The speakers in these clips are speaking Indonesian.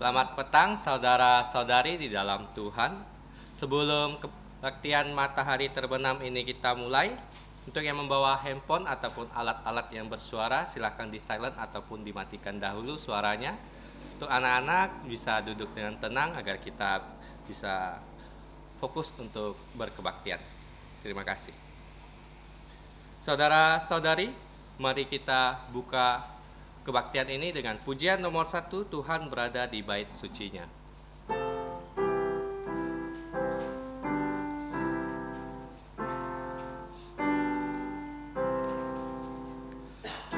Selamat petang saudara-saudari di dalam Tuhan. Sebelum kebaktian matahari terbenam ini kita mulai, untuk yang membawa handphone ataupun alat-alat yang bersuara silakan di silent ataupun dimatikan dahulu suaranya. Untuk anak-anak bisa duduk dengan tenang agar kita bisa fokus untuk berkebaktian. Terima kasih. Saudara-saudari, mari kita buka kebaktian ini dengan pujian nomor 1, Tuhan berada di bait sucinya.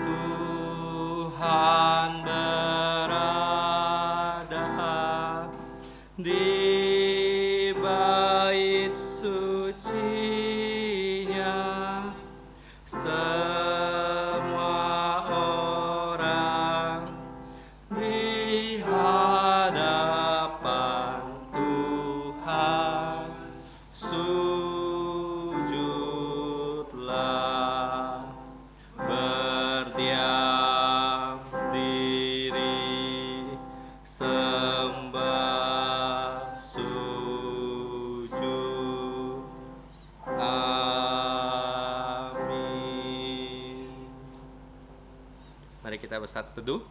Tuhan berada di bait sucinya. Semua orang di hadapan Tuhan sujudlah, berdiam diri, sembah sujud. Amin. Mari kita bersatu teduh.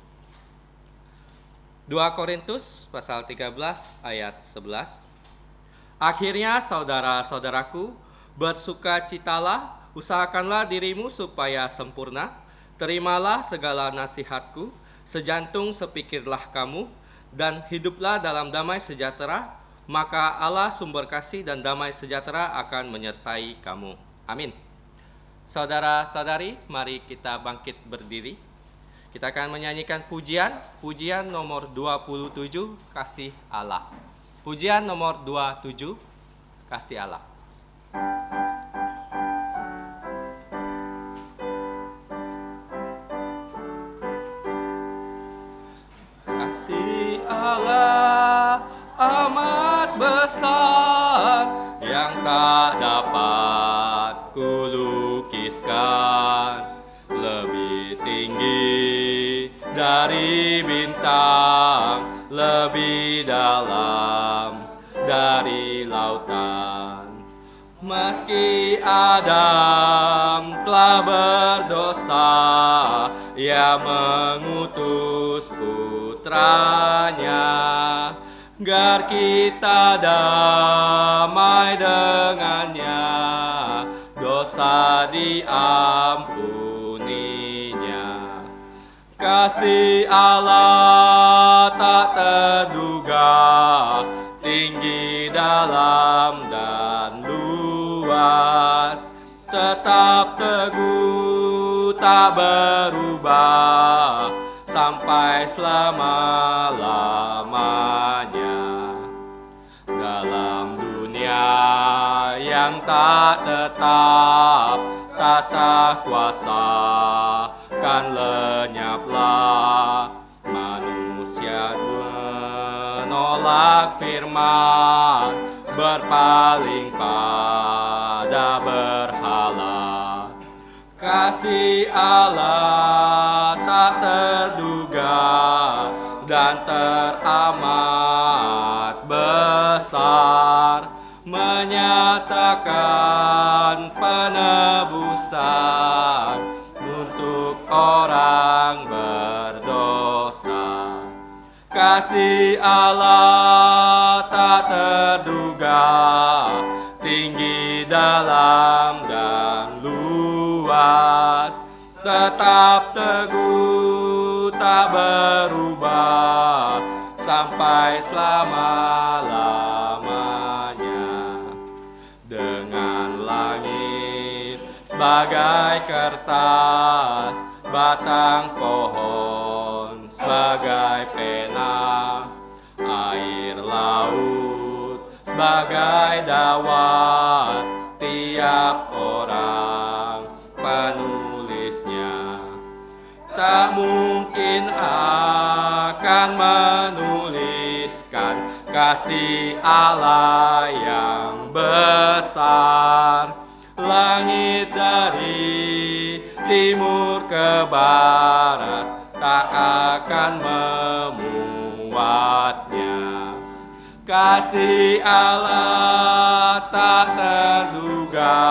2 Korintus pasal 13 ayat 11. Akhirnya saudara-saudaraku, bersukacitalah, usahakanlah dirimu supaya sempurna, terimalah segala nasihatku, sejantung sepikirlah kamu, dan hiduplah dalam damai sejahtera, maka Allah sumber kasih dan damai sejahtera akan menyertai kamu. Amin. Saudara-saudari, mari kita bangkit berdiri. Kita akan menyanyikan pujian nomor 27, Kasih Allah. Pujian nomor 27, Kasih Allah. Kasih Allah amat besar yang tak dapat kulukiskan, lebih tinggi dari bintang, lebih dalam dari lautan. Meski Adam telah berdosa, Ia mengutus putranya, agar kita damai dengannya, dosa diampuninya. Kasih Allah tak terduga, tinggi, dalam, dan luas, tetap teguh tak berubah sampai selama-lamanya. Dalam dunia yang tak tetap, tata kuasa kan lenyaplah. Manusia menolak firman, berpaling pada berhala. Kasih Allah tak terduga dan teramat besar, menyatakan penebusan untuk orang berdosa. Kasih Allah tak terduga, tinggi, dalam, dan luas, tetap teguh tak berubah sampai selama-lamanya. Dengan langit sebagai kertas, batang pohon sebagai pena, air laut sebagai dawat, tiap orang penulisnya tak mungkin akan menuliskan kasih Allah yang besar. Langit dari timur ke barat tak akan memuat Kasih Allah tak terduga,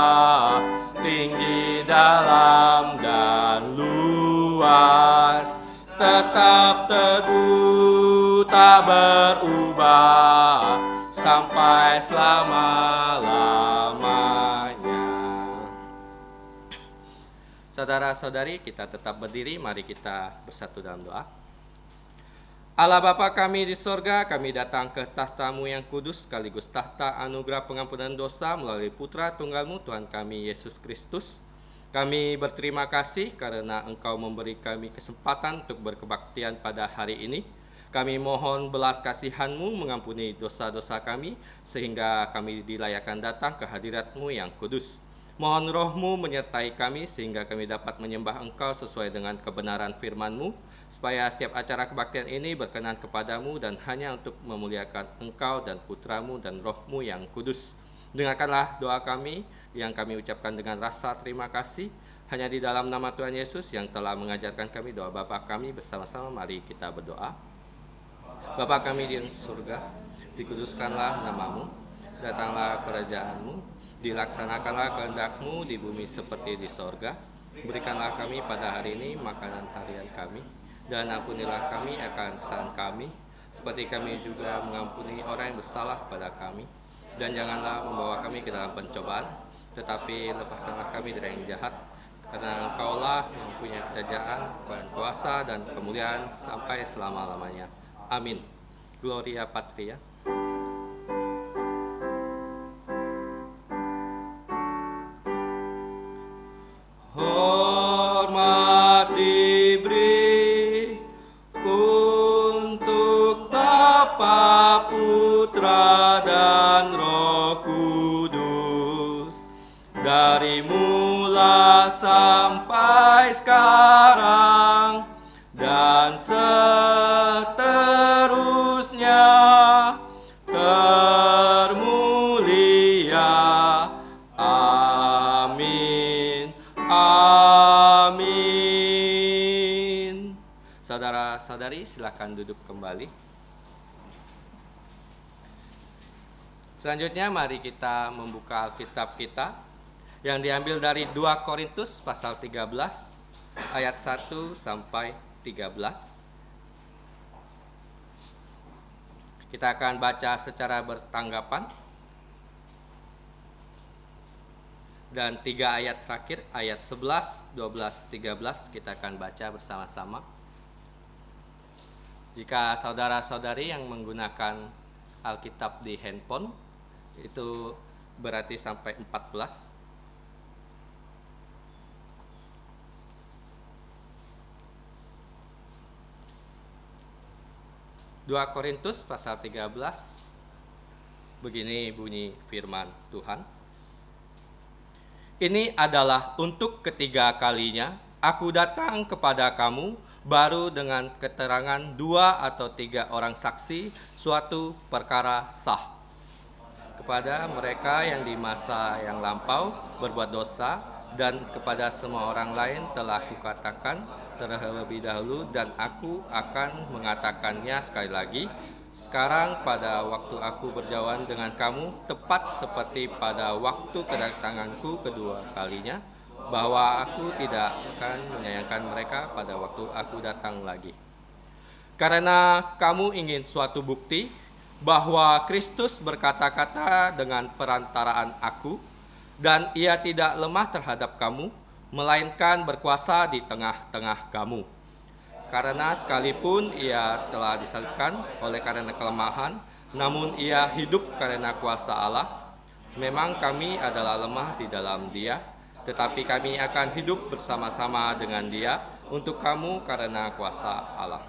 tinggi, dalam, dan luas, tetap teguh, tak berubah, sampai selama-lamanya. Saudara-saudari, kita tetap berdiri, mari kita bersatu dalam doa. Allah Bapa kami di sorga, kami datang ke tahta-Mu yang kudus, sekaligus tahta anugerah pengampunan dosa melalui Putra Tunggal-Mu, Tuhan kami Yesus Kristus. Kami berterima kasih karena Engkau memberi kami kesempatan untuk berkebaktian pada hari ini. Kami mohon belas kasihan-Mu mengampuni dosa-dosa kami, sehingga kami dilayakkan datang ke hadirat-Mu yang kudus. Mohon Roh-Mu menyertai kami, sehingga kami dapat menyembah Engkau sesuai dengan kebenaran firman-Mu, supaya setiap acara kebaktian ini berkenan kepadamu dan hanya untuk memuliakan Engkau dan Putra-Mu dan Roh-Mu yang kudus. Dengarkanlah doa kami yang kami ucapkan dengan rasa terima kasih, hanya di dalam nama Tuhan Yesus yang telah mengajarkan kami doa Bapa kami. Bersama-sama mari kita berdoa. Bapa kami di surga, dikuduskanlah nama-Mu, datanglah kerajaan-Mu, dilaksanakanlah kehendak-Mu di bumi seperti di sorga. Berikanlah kami pada hari ini makanan harian kami, dan ampunilah kami akan kesalahan kami, seperti kami juga mengampuni orang yang bersalah pada kami. Dan janganlah membawa kami ke dalam pencobaan, tetapi lepaskanlah kami dari yang jahat, karena Engkaulah yang mempunyai kerajaan, kuasa, dan kemuliaan sampai selama-lamanya. Amin. Gloria Patria. Hormat diberi untuk Bapa, Putra, dan Roh Kudus, dari mula sampai sekarang dan seterusnya, termulia. Amin. Amin. Saudara-saudari, silakan duduk kembali. Selanjutnya mari kita membuka Alkitab kita yang diambil dari 2 Korintus pasal 13 ayat 1 sampai 13. Kita akan baca secara bertanggapan. Dan 3 ayat terakhir, ayat 11, 12, 13 kita akan baca bersama-sama. Jika saudara-saudari yang menggunakan Alkitab di handphone, itu berarti sampai 14. Dua Korintus pasal 13, begini bunyi firman Tuhan. Ini adalah untuk ketiga kalinya aku datang kepada kamu, baru dengan keterangan 2 atau 3 orang saksi suatu perkara sah. Kepada mereka yang di masa yang lampau berbuat dosa, dan kepada semua orang lain telah kukatakan terlebih dahulu, dan aku akan mengatakannya sekali lagi, sekarang pada waktu aku berjauhan dengan kamu, tepat seperti pada waktu kedatanganku kedua kalinya, bahwa aku tidak akan menyayangkan mereka pada waktu aku datang lagi. Karena kamu ingin suatu bukti bahwa Kristus berkata-kata dengan perantaraan aku, dan ia tidak lemah terhadap kamu, melainkan berkuasa di tengah-tengah kamu. Karena sekalipun ia telah disalibkan oleh karena kelemahan, namun ia hidup karena kuasa Allah. Memang kami adalah lemah di dalam Dia, tetapi kami akan hidup bersama-sama dengan Dia untuk kamu karena kuasa Allah.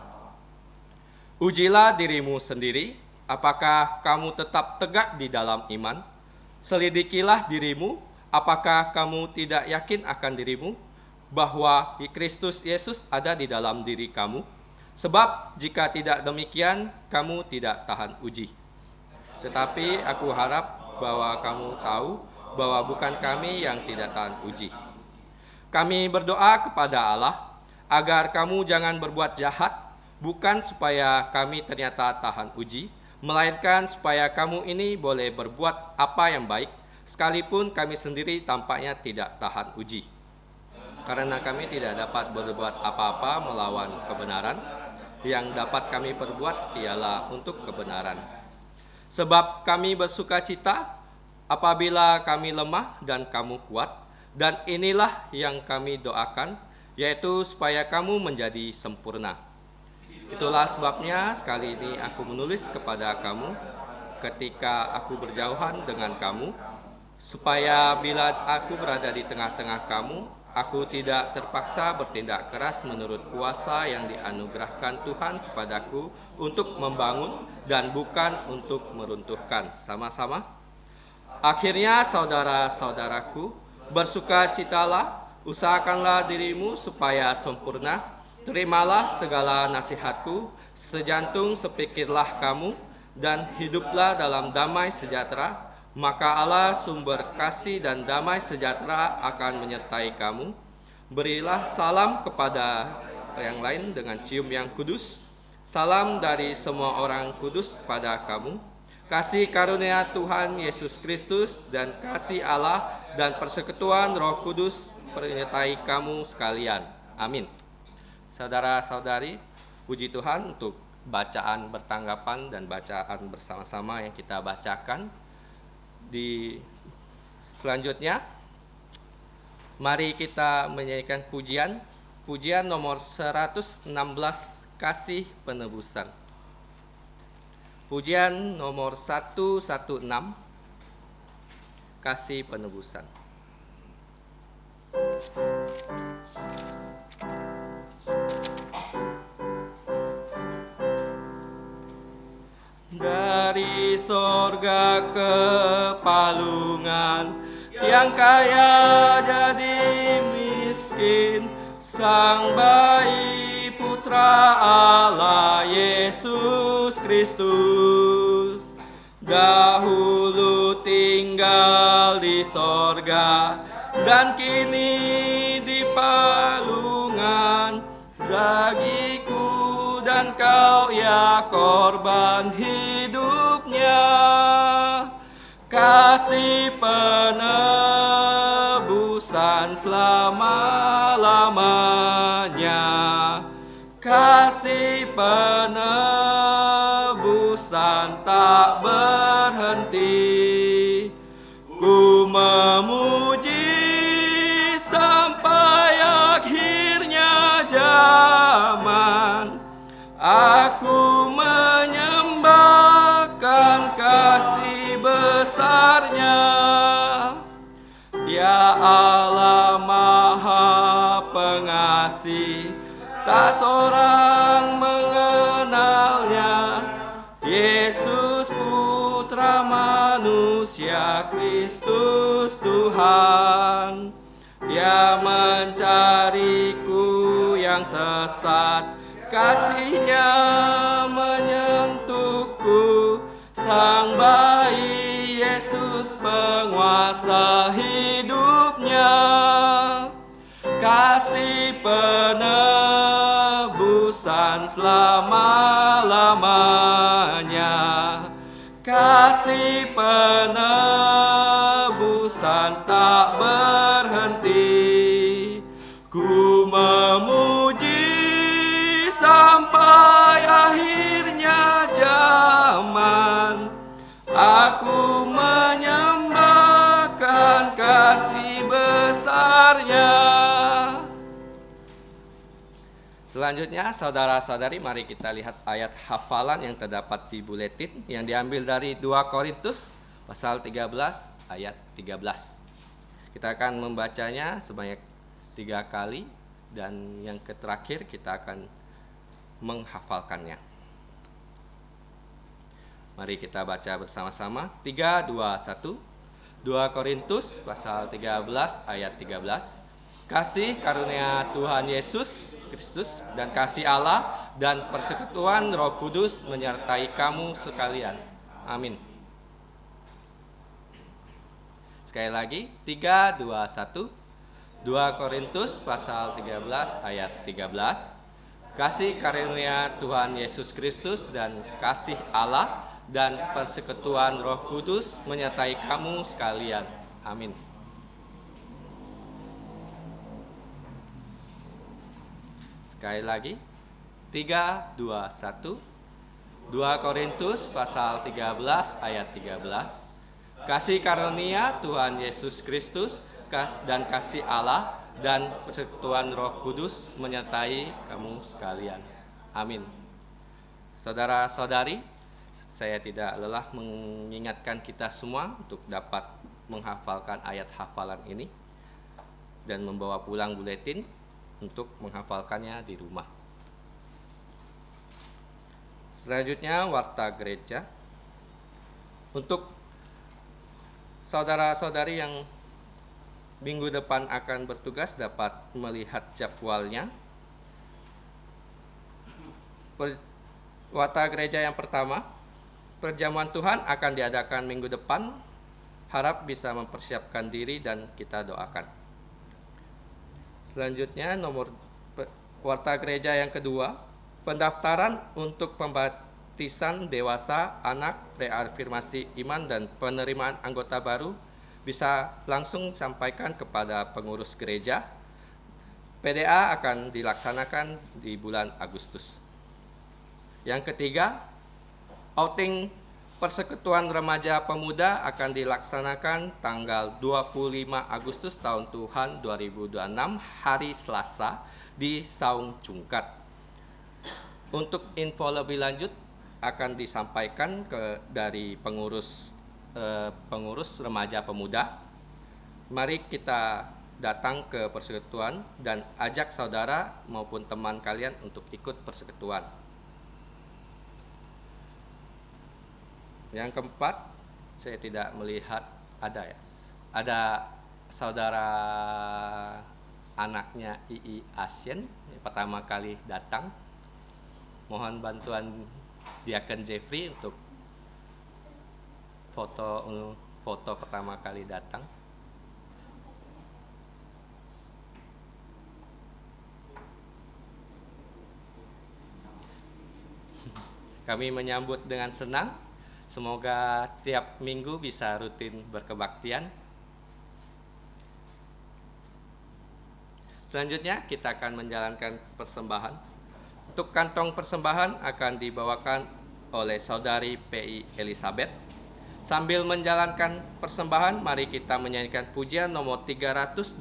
Ujilah dirimu sendiri, apakah kamu tetap tegak di dalam iman? Selidikilah dirimu, apakah kamu tidak yakin akan dirimu, bahwa Kristus Yesus ada di dalam diri kamu? Sebab jika tidak demikian, kamu tidak tahan uji. Tetapi aku harap bahwa kamu tahu bahwa bukan kami yang tidak tahan uji. Kami berdoa kepada Allah agar kamu jangan berbuat jahat, bukan supaya kami ternyata tahan uji, melainkan supaya kamu ini boleh berbuat apa yang baik, sekalipun kami sendiri tampaknya tidak tahan uji. Karena kami tidak dapat berbuat apa-apa melawan kebenaran, yang dapat kami perbuat ialah untuk kebenaran. Sebab kami bersuka cita apabila kami lemah dan kamu kuat, dan inilah yang kami doakan, yaitu supaya kamu menjadi sempurna. Itulah sebabnya sekali ini aku menulis kepada kamu ketika aku berjauhan dengan kamu, supaya bila aku berada di tengah-tengah kamu, aku tidak terpaksa bertindak keras menurut kuasa yang dianugerahkan Tuhan kepadaku untuk membangun dan bukan untuk meruntuhkan. Sama-sama. Akhirnya saudara-saudaraku, bersukacitalah, usahakanlah dirimu supaya sempurna, terimalah segala nasihatku, sejantung sepikirlah kamu, dan hiduplah dalam damai sejahtera, maka Allah sumber kasih dan damai sejahtera akan menyertai kamu. Berilah salam kepada yang lain dengan cium yang kudus. Salam dari semua orang kudus kepada kamu. Kasih karunia Tuhan Yesus Kristus dan kasih Allah dan persekutuan Roh Kudus menyertai kamu sekalian. Amin. Saudara-saudari, puji Tuhan untuk bacaan bertanggapan dan bacaan bersama-sama yang kita bacakan. Selanjutnya, mari kita menyanyikan pujian nomor 116, Kasih Penebusan. Pujian nomor 116, Kasih Penebusan. Dari sorga ke palungan, yang kaya jadi miskin, Sang Bayi Putra Allah Yesus Kristus, dahulu tinggal di sorga dan kini di palungan. Bagiku dan kau ya korban hidupnya, kasih penebusan selama-lamanya, kasih penebusan tak berhenti. Ku memuji sampai akhirnya zaman, aku menyembahkan kasih besarnya. Ya Allah Maha Pengasih, tak seorang mengenalnya. Yesus Putra Manusia, Kristus Tuhan, Dia mencariku yang sesat, kasih-Nya menyentuhku. Sang Bayi Yesus penguasa hidupnya, kasih penebusan selama-lamanya, kasih penebusan tak berhenti. Ku memuji sampai akhirnya zaman, aku menyembahkan kasih besarnya. Selanjutnya, saudara-saudari, mari kita lihat ayat hafalan yang terdapat di buletin yang diambil dari 2 Korintus pasal 13 ayat 13. Kita akan membacanya sebanyak 3 kali dan yang terakhir kita akan menghafalkannya. Mari kita baca bersama-sama. 3, 2, 1. 2 Korintus pasal 13 ayat 13. Kasih karunia Tuhan Yesus Kristus dan kasih Allah dan persekutuan Roh Kudus menyertai kamu sekalian. Amin. Sekali lagi, 3, 2, 1. 2 Korintus pasal 13 ayat 13. Kasih karunia Tuhan Yesus Kristus dan kasih Allah dan persekutuan Roh Kudus menyertai kamu sekalian. Amin. Sekali lagi, 3, 2, 1. 2 Korintus pasal 13 ayat 13. Kasih karunia Tuhan Yesus Kristus dan kasih Allah dan persekutuan Roh Kudus menyertai kamu sekalian. Amin. Saudara-saudari, saya tidak lelah mengingatkan kita semua untuk dapat menghafalkan ayat hafalan ini dan membawa pulang buletin untuk menghafalkannya di rumah. Selanjutnya, warta gereja. Untuk saudara-saudari yang minggu depan akan bertugas dapat melihat jadwalnya. Warta gereja yang pertama, perjamuan Tuhan akan diadakan minggu depan. Harap bisa mempersiapkan diri dan kita doakan. Selanjutnya, warta gereja yang kedua, pendaftaran untuk pembaptisan dewasa, anak, reafirmasi iman, dan penerimaan anggota baru bisa langsung sampaikan kepada pengurus gereja. PDA akan dilaksanakan di bulan Agustus. Yang ketiga, outing Persekutuan Remaja Pemuda akan dilaksanakan tanggal 25 Agustus tahun Tuhan 2026, hari Selasa di Saung Cungkat. Untuk info lebih lanjut akan disampaikan dari pengurus remaja pemuda. Mari kita datang ke persekutuan dan ajak saudara maupun teman kalian untuk ikut persekutuan. Yang keempat, saya tidak melihat ada saudara anaknya II Asien yang pertama kali datang. Mohon bantuan Diaken Jeffrey untuk foto pertama kali datang. Kami menyambut dengan senang. Semoga tiap minggu bisa rutin berkebaktian. Selanjutnya kita akan menjalankan persembahan. Untuk kantong persembahan akan dibawakan oleh saudari PI Elizabeth. Sambil menjalankan persembahan, mari kita menyanyikan pujian nomor 326,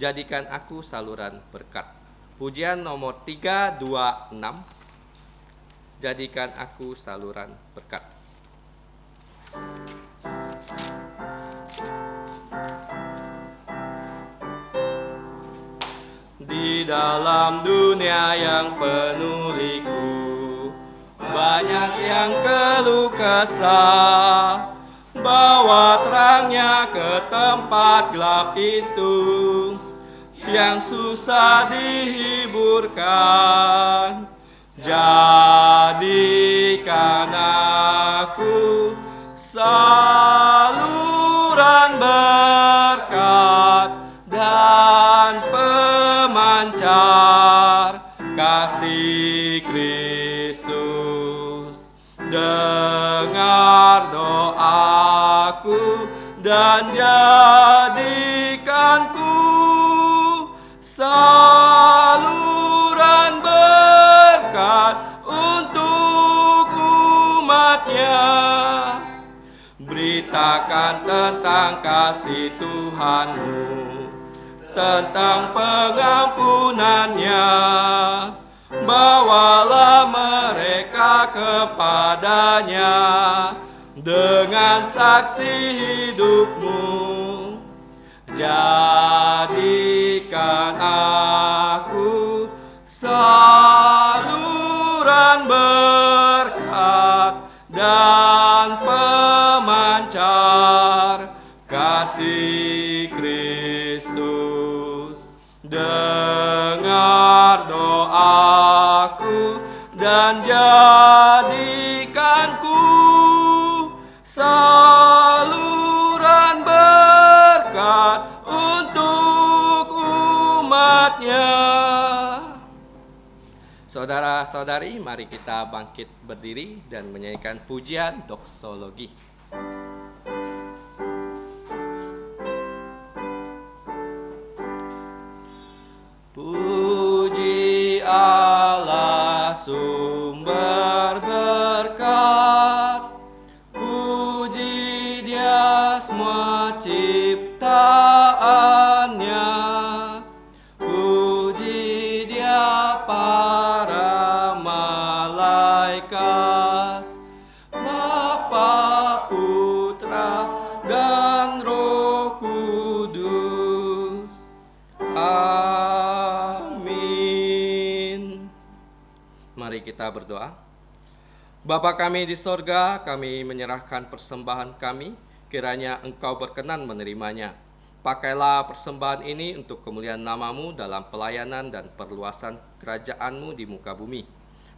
Jadikan Aku Saluran Berkat. Pujian nomor 326, Jadikan Aku Saluran Berkat. Di dalam dunia yang penuh liku, banyak yang keluh kesah, bawa terangnya ke tempat gelap itu, yang susah dihiburkan. Jadikan aku saluran berkat dan pemancar kasih Kristus. Dengar doaku dan jadikanku saluran berkat untuk umatnya. Beritakan tentang kasih Tuhanmu, tentang pengampunannya. Bawalah mereka kepadanya dengan saksi hidupmu. Jadikan aku saluran berkat dan pemancar kasih Kristus. Dengar doaku dan jadikanku saluran berkat untuk umatnya. Saudara-saudari, mari kita bangkit berdiri dan menyanyikan pujian doksologi. Puji Allah sumber berkat, puji Dia semua ciptaannya, puji Dia para malaikat, Bapa, Putra, dan Roh Kudus. Amin. Mari kita berdoa. Bapa kami di sorga, kami menyerahkan persembahan kami, kiranya Engkau berkenan menerimanya. Pakailah persembahan ini untuk kemuliaan nama-Mu dalam pelayanan dan perluasan kerajaan-Mu di muka bumi.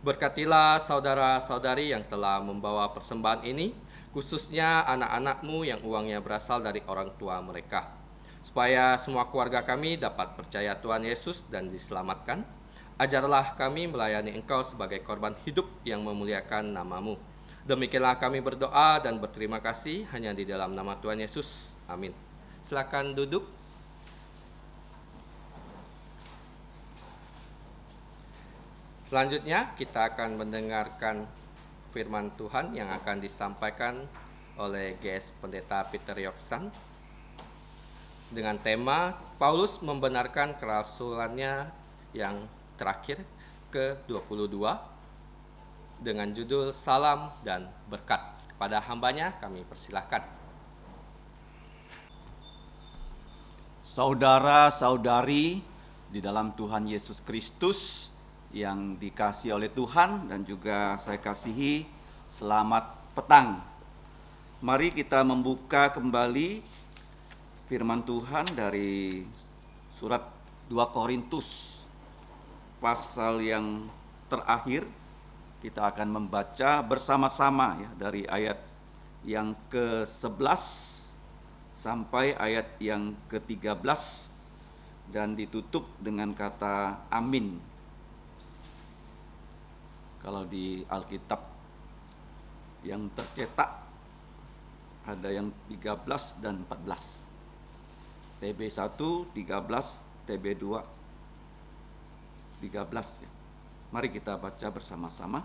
Berkatilah saudara-saudari yang telah membawa persembahan ini, khususnya anak-anak-Mu yang uangnya berasal dari orang tua mereka, supaya semua keluarga kami dapat percaya Tuhan Yesus dan diselamatkan. Ajarlah kami melayani Engkau sebagai korban hidup yang memuliakan nama-Mu. Demikianlah kami berdoa dan berterima kasih hanya di dalam nama Tuhan Yesus. Amin. Silakan duduk. Selanjutnya kita akan mendengarkan firman Tuhan yang akan disampaikan oleh GS Pendeta Peter Yoksan dengan tema Paulus membenarkan kerasulannya yang terakhir ke-22 dengan judul Salam dan Berkat. Kepada hambanya kami persilahkan. Saudara-saudari di dalam Tuhan Yesus Kristus yang dikasihi oleh Tuhan dan juga saya kasihi, selamat petang. Mari kita membuka kembali firman Tuhan dari surat 2 Korintus pasal yang terakhir. Kita akan membaca bersama-sama ya dari ayat yang ke-11 sampai ayat yang ke-13 dan ditutup dengan kata amin. Kalau di Alkitab yang tercetak ada yang 13 dan 14. TB1 13, TB2 13 ya. Mari kita baca bersama-sama.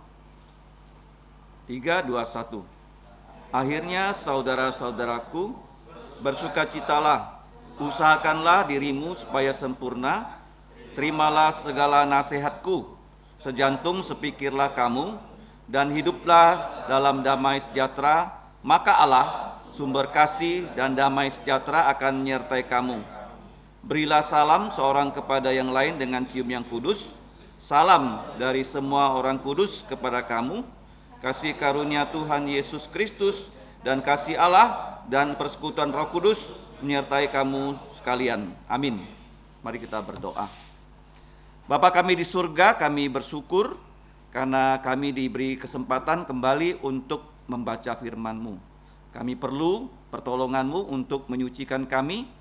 3, 2, 1. Akhirnya saudara-saudaraku, bersukacitalah, usahakanlah dirimu supaya sempurna, terimalah segala nasihatku, sejantung sepikirlah kamu, dan hiduplah dalam damai sejahtera, maka Allah, sumber kasih dan damai sejahtera akan menyertai kamu. Berilah salam seorang kepada yang lain dengan cium yang kudus. Salam dari semua orang kudus kepada kamu. Kasih karunia Tuhan Yesus Kristus dan kasih Allah dan persekutuan Roh Kudus menyertai kamu sekalian. Amin. Mari kita berdoa. Bapa kami di surga, kami bersyukur karena kami diberi kesempatan kembali untuk membaca firman-Mu. Kami perlu pertolongan-Mu untuk menyucikan kami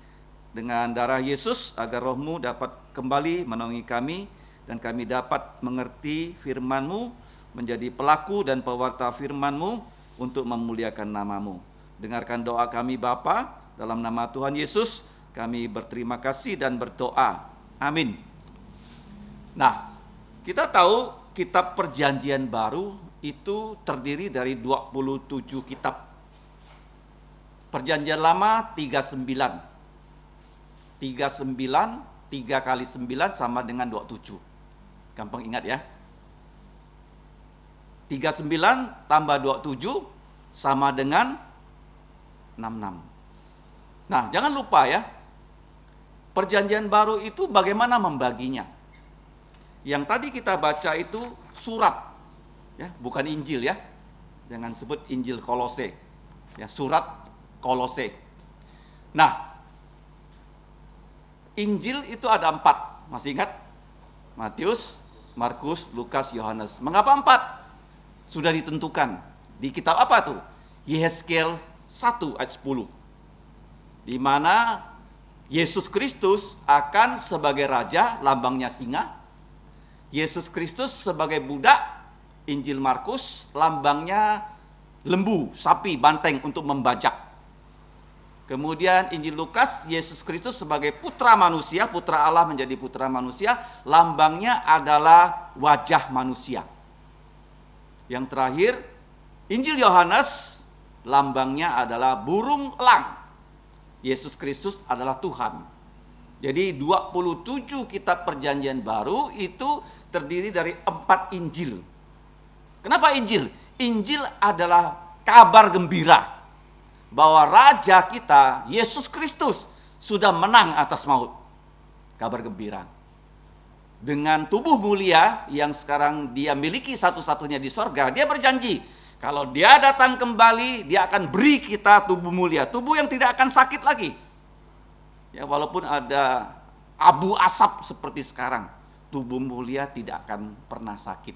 dengan darah Yesus agar Roh-Mu dapat kembali menaungi kami dan kami dapat mengerti firman-Mu, menjadi pelaku dan pewarta firman-Mu untuk memuliakan nama-Mu. Dengarkan doa kami Bapa, dalam nama Tuhan Yesus kami berterima kasih dan berdoa. Amin. Nah, kita tahu kitab Perjanjian Baru itu terdiri dari 27 kitab. Perjanjian Lama 39. 39, 3 kali 9 sama dengan 27. Gampang ingat ya. 39 tambah 27 sama dengan 66. Nah, jangan lupa ya, Perjanjian Baru itu bagaimana membaginya. Yang tadi kita baca itu surat, ya, bukan Injil ya. Jangan sebut Injil Kolose, ya, surat Kolose. Nah, Injil itu ada 4, masih ingat? Matius, Markus, Lukas, Yohanes. Mengapa 4? Sudah ditentukan. Di kitab apa tuh? Yehezkiel 1 ayat 10. Di mana Yesus Kristus akan sebagai raja, lambangnya singa, Yesus Kristus sebagai budak, Injil Markus lambangnya lembu, sapi, banteng untuk membajak. Kemudian Injil Lukas, Yesus Kristus sebagai putra manusia, putra Allah menjadi putra manusia, lambangnya adalah wajah manusia. Yang terakhir, Injil Yohanes, lambangnya adalah burung elang. Yesus Kristus adalah Tuhan. Jadi 27 kitab perjanjian baru itu terdiri dari 4 Injil. Kenapa Injil? Injil adalah kabar gembira bahwa Raja kita, Yesus Kristus, sudah menang atas maut. Kabar gembira. Dengan tubuh mulia yang sekarang dia miliki satu-satunya di sorga, dia berjanji, kalau dia datang kembali, dia akan beri kita tubuh mulia. Tubuh yang tidak akan sakit lagi. Ya, walaupun ada abu asap seperti sekarang, tubuh mulia tidak akan pernah sakit.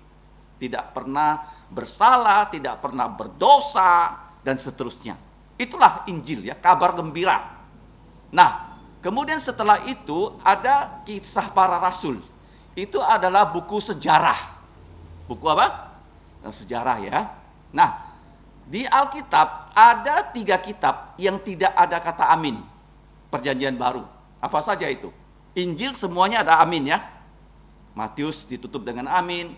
Tidak pernah bersalah, tidak pernah berdosa, dan seterusnya. Itulah Injil, ya, kabar gembira. Nah, kemudian setelah itu ada Kisah Para Rasul. Itu adalah buku sejarah. Buku apa? Sejarah, ya. Nah, di Alkitab ada 3 kitab yang tidak ada kata amin. Perjanjian baru. Apa saja itu? Injil semuanya ada amin, ya. Matius ditutup dengan amin,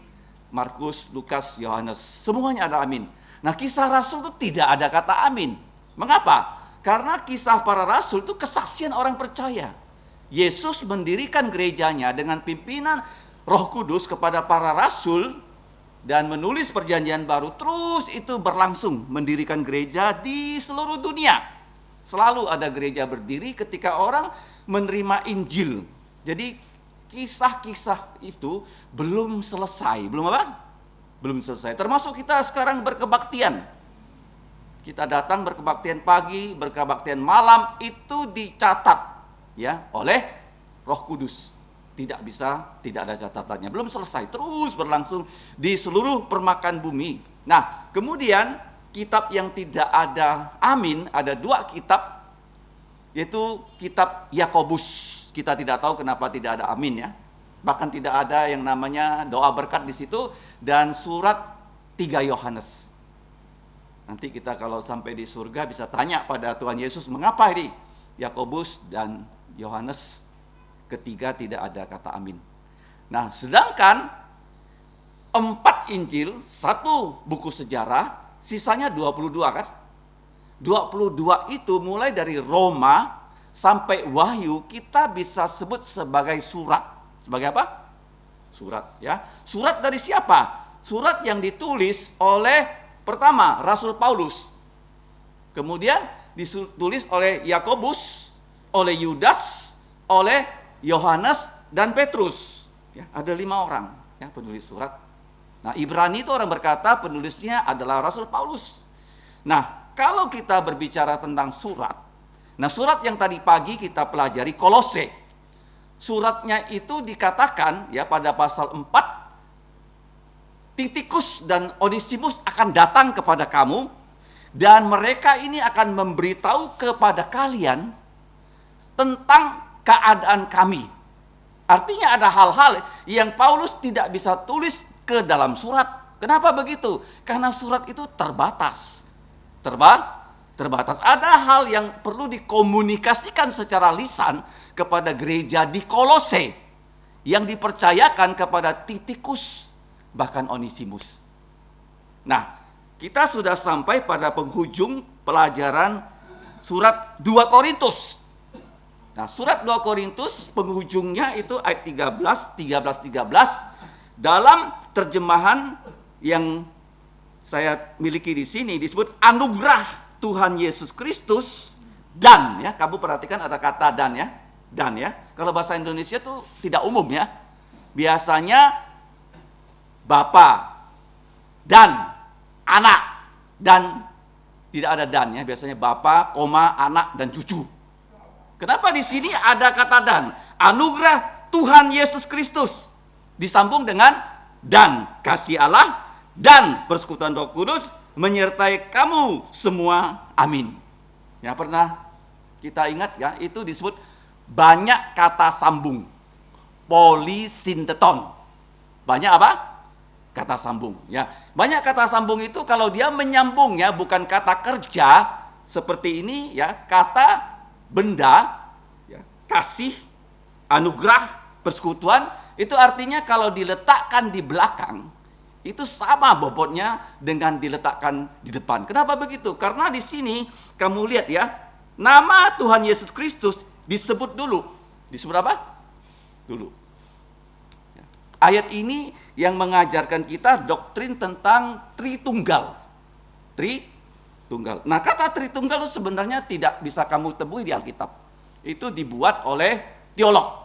Markus, Lukas, Yohanes, semuanya ada amin. Nah, Kisah Rasul itu tidak ada kata amin. Mengapa? Karena Kisah Para Rasul itu kesaksian orang percaya. Yesus mendirikan gerejanya dengan pimpinan Roh Kudus kepada para rasul dan menulis perjanjian baru. Terus itu berlangsung mendirikan gereja di seluruh dunia. Selalu ada gereja berdiri ketika orang menerima Injil. Jadi kisah-kisah itu belum selesai. Belum apa? Belum selesai. Termasuk kita sekarang berkebaktian. Kita datang berkebaktian pagi, berkebaktian malam, itu dicatat, ya, oleh Roh Kudus. Tidak ada catatannya. Belum selesai, terus berlangsung di seluruh permukaan bumi. Nah, kemudian kitab yang tidak ada amin, ada 2 kitab, yaitu kitab Yakobus. Kita tidak tahu kenapa tidak ada amin, ya. Bahkan tidak ada yang namanya doa berkat di situ, dan surat 3 Yohanes. Nanti kita kalau sampai di surga bisa tanya pada Tuhan Yesus, mengapa ini Yakobus dan Yohanes ketiga tidak ada kata amin. Nah, sedangkan 4 Injil, 1 buku sejarah, sisanya 22 kan? 22 itu mulai dari Roma sampai Wahyu kita bisa sebut sebagai surat. Sebagai apa? Surat, ya. Surat dari siapa? Surat yang ditulis oleh pertama Rasul Paulus. Kemudian ditulis oleh Yakobus, oleh Yudas, oleh Yohanes dan Petrus. Ya, ada 5 orang, ya, penulis surat. Nah, Ibrani itu orang berkata penulisnya adalah Rasul Paulus. Nah, kalau kita berbicara tentang surat, nah surat yang tadi pagi kita pelajari Kolose. Suratnya itu dikatakan, ya, pada pasal 4, Titikus dan Onesimus akan datang kepada kamu, dan mereka ini akan memberitahu kepada kalian tentang keadaan kami. Artinya ada hal-hal yang Paulus tidak bisa tulis ke dalam surat. Kenapa begitu? Karena surat itu terbatas. Terbatas. Ada hal yang perlu dikomunikasikan secara lisan kepada gereja di Kolose yang dipercayakan kepada Titikus, bahkan Onesimus. Nah, kita sudah sampai pada penghujung pelajaran surat 2 Korintus. Nah, surat 2 Korintus penghujungnya itu ayat 13 dalam terjemahan yang saya miliki di sini disebut anugerah Tuhan Yesus Kristus dan, ya, kamu perhatikan ada kata dan, ya. Dan, ya. Kalau bahasa Indonesia tuh tidak umum, ya. Biasanya Bapa dan anak, dan tidak ada dan, ya. Biasanya Bapa, anak dan cucu. Kenapa di sini ada kata dan? Anugerah Tuhan Yesus Kristus disambung dengan dan kasih Allah dan persekutuan Roh Kudus menyertai kamu semua. Amin. Ya, pernah kita ingat, ya, itu disebut banyak kata sambung. Polisinteton. Banyak apa? Kata sambung. Ya, banyak kata sambung itu kalau dia menyambung ya, bukan kata kerja seperti ini ya, kata benda, ya, kasih, anugerah, persekutuan, itu artinya kalau diletakkan di belakang, itu sama bobotnya dengan diletakkan di depan. Kenapa begitu? Karena di sini kamu lihat ya, nama Tuhan Yesus Kristus disebut dulu. Disebut apa? Dulu. Ayat ini yang mengajarkan kita doktrin tentang Tritunggal. Tritunggal. Nah, kata Tritunggal itu sebenarnya tidak bisa kamu temui di Alkitab. Itu dibuat oleh teolog.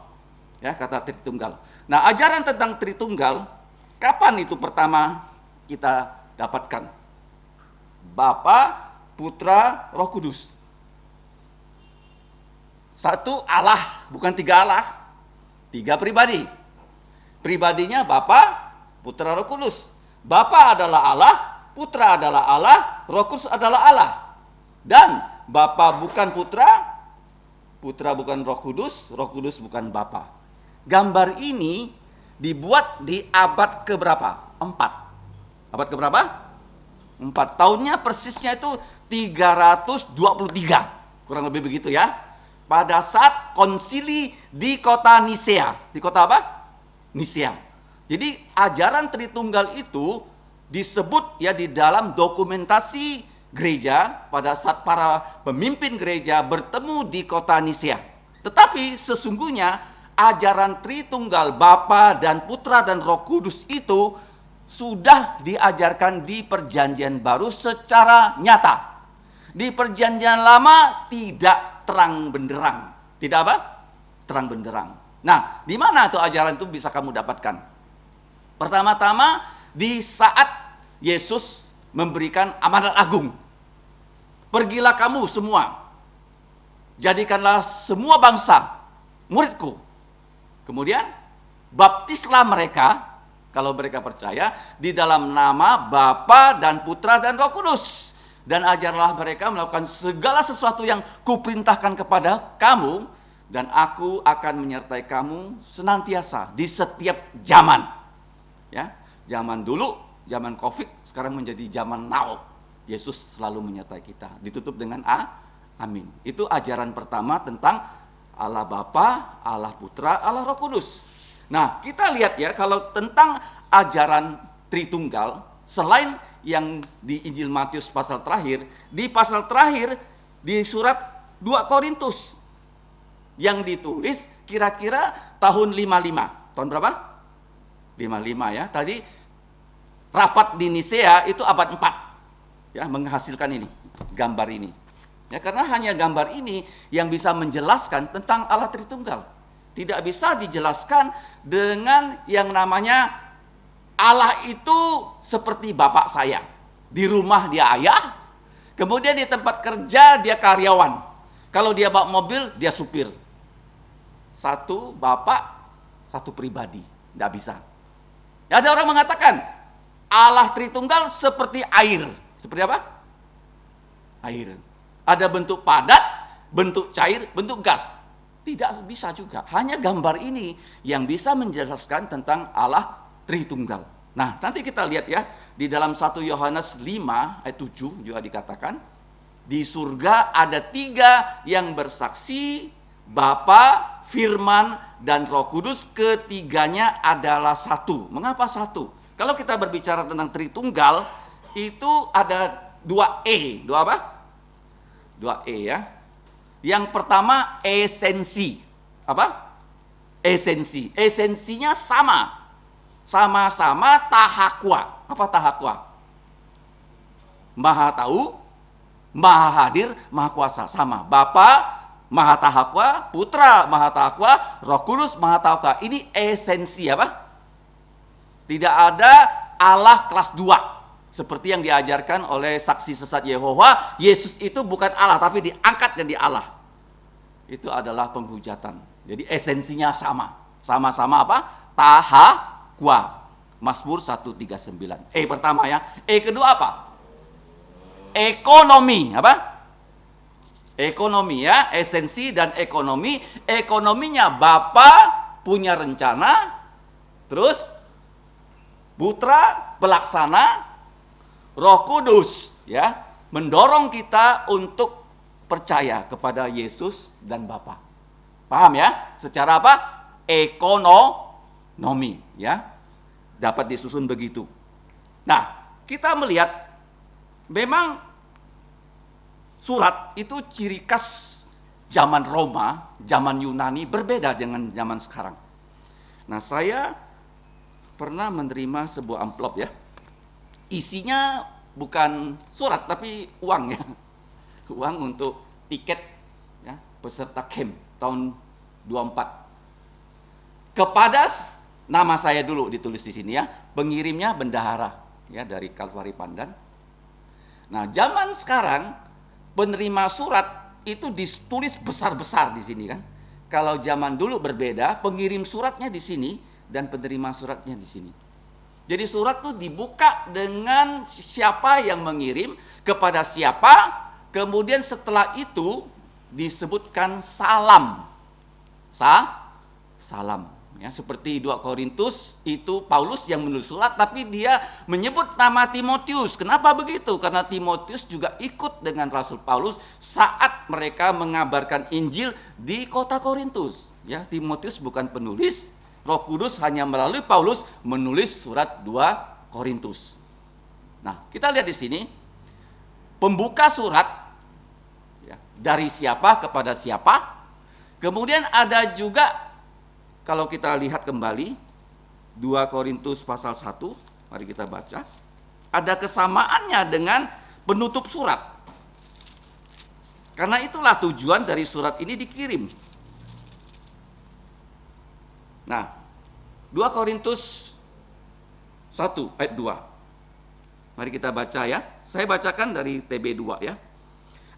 Ya, kata Tritunggal. Nah, ajaran tentang Tritunggal, kapan itu pertama kita dapatkan? Bapa, Putra, Roh Kudus. Satu Allah, bukan tiga Allah. Tiga pribadi. Pribadinya Bapa, Putra, Roh Kudus. Bapa adalah Allah, Putra adalah Allah, Roh Kudus adalah Allah. Dan Bapa bukan Putra, Putra bukan Roh Kudus bukan Bapa. Gambar ini dibuat di abad keberapa? 4. Abad keberapa? 4. Tahunnya persisnya itu 323. Kurang lebih begitu ya. Pada saat konsili di kota Nisea. Di kota apa? Nisea. Jadi ajaran Tritunggal itu disebut ya di dalam dokumentasi gereja pada saat para pemimpin gereja bertemu di kota Nisea. Tetapi sesungguhnya ajaran Tritunggal Bapa dan Putra dan Roh Kudus itu sudah diajarkan di Perjanjian Baru secara nyata. Di Perjanjian Lama tidak terang benderang. Tidak apa? Terang benderang. Nah, di mana tuh ajaran itu bisa kamu dapatkan? Pertama-tama di saat Yesus memberikan amanat agung. Pergilah kamu semua, jadikanlah semua bangsa muridku. Kemudian baptislah mereka, kalau mereka percaya, di dalam nama Bapa dan Putra dan Roh Kudus. Dan ajarlah mereka melakukan segala sesuatu yang kuperintahkan kepada kamu, dan aku akan menyertai kamu senantiasa di setiap zaman. Ya, zaman dulu, zaman Covid, sekarang menjadi zaman now. Yesus selalu menyertai kita. Ditutup dengan amin. Itu ajaran pertama tentang Allah Bapa, Allah Putra, Allah Roh Kudus. Nah, kita lihat ya, kalau tentang ajaran Tritunggal, selain yang di Injil Matius pasal terakhir, di pasal terakhir di surat 2 Korintus yang ditulis kira-kira tahun 55. Tahun berapa? 55 ya. Tadi rapat di Nisea itu abad 4. Ya, menghasilkan ini, gambar ini. Ya, karena hanya gambar ini yang bisa menjelaskan tentang Allah Tritunggal. Tidak bisa dijelaskan dengan yang namanya Allah itu seperti bapak saya. Di rumah dia ayah, kemudian di tempat kerja dia karyawan. Kalau dia bawa mobil, dia supir. Satu bapak, satu pribadi. Tidak bisa. Ya, ada orang mengatakan Allah Tritunggal seperti air. Seperti apa? Air. Ada bentuk padat, bentuk cair, bentuk gas. Tidak bisa juga. Hanya gambar ini yang bisa menjelaskan tentang Allah Tritunggal. Nah, nanti kita lihat ya, di dalam 1 Yohanes 5 ayat 7 juga dikatakan, di surga ada 3 yang bersaksi, Bapa, Firman, dan Roh Kudus, ketiganya adalah satu. Mengapa satu? Kalau kita berbicara tentang Tritunggal, itu ada 2 E. 2 apa? 2 E ya. Yang pertama esensi. Apa? Esensi. Esensinya sama. Sama-sama tahakwa. Apa tahakwa? Maha tahu, maha hadir, maha kuasa. Sama. Bapa maha tahakwa, Putra maha tahakwa, Roh Kudus maha tahakwa. Ini esensi apa? Tidak ada Allah kelas 2. Seperti yang diajarkan oleh saksi sesat Yehova, Yesus itu bukan Allah, tapi diangkat jadi Allah. Itu adalah penghujatan. Jadi esensinya sama. Sama-sama apa? Tahakwa. Mazmur 139. E pertama ya. E kedua apa? Ekonomi. Apa? Ekonomi ya. Esensi dan ekonomi. Ekonominya Bapa punya rencana. Terus Putra pelaksana, Roh Kudus ya, mendorong kita untuk percaya kepada Yesus dan Bapa. Paham ya? Secara apa? Ekonomi ya. Dapat disusun begitu. Nah, kita melihat memang surat itu ciri khas zaman Roma, zaman Yunani berbeda dengan zaman sekarang. Nah, saya pernah menerima sebuah amplop ya. Isinya bukan surat tapi uang ya. Uang untuk tiket ya, peserta camp tahun 24. Kepada nama saya dulu ditulis di sini ya. Pengirimnya bendahara ya dari Kalvari Pandan. Nah, zaman sekarang penerima surat itu ditulis besar-besar di sini kan. Kalau zaman dulu berbeda, pengirim suratnya di sini dan penerima suratnya di sini. Jadi surat itu dibuka dengan siapa yang mengirim, kepada siapa, kemudian setelah itu disebutkan salam. Salam. Ya, seperti 2 Korintus itu Paulus yang menulis surat, tapi dia menyebut nama Timotius. Kenapa begitu? Karena Timotius juga ikut dengan Rasul Paulus saat mereka mengabarkan Injil di kota Korintus. Ya, Timotius bukan penulis, Roh Kudus hanya melalui Paulus menulis surat 2 Korintus. Nah, kita lihat di sini pembuka surat ya, dari siapa kepada siapa. Kemudian ada juga kalau kita lihat kembali 2 Korintus pasal 1, mari kita baca. Ada kesamaannya dengan penutup surat. Karena itulah tujuan dari surat ini dikirim. Nah, 2 Korintus 1 ayat 2. Mari kita baca ya. Saya bacakan dari TB2 ya.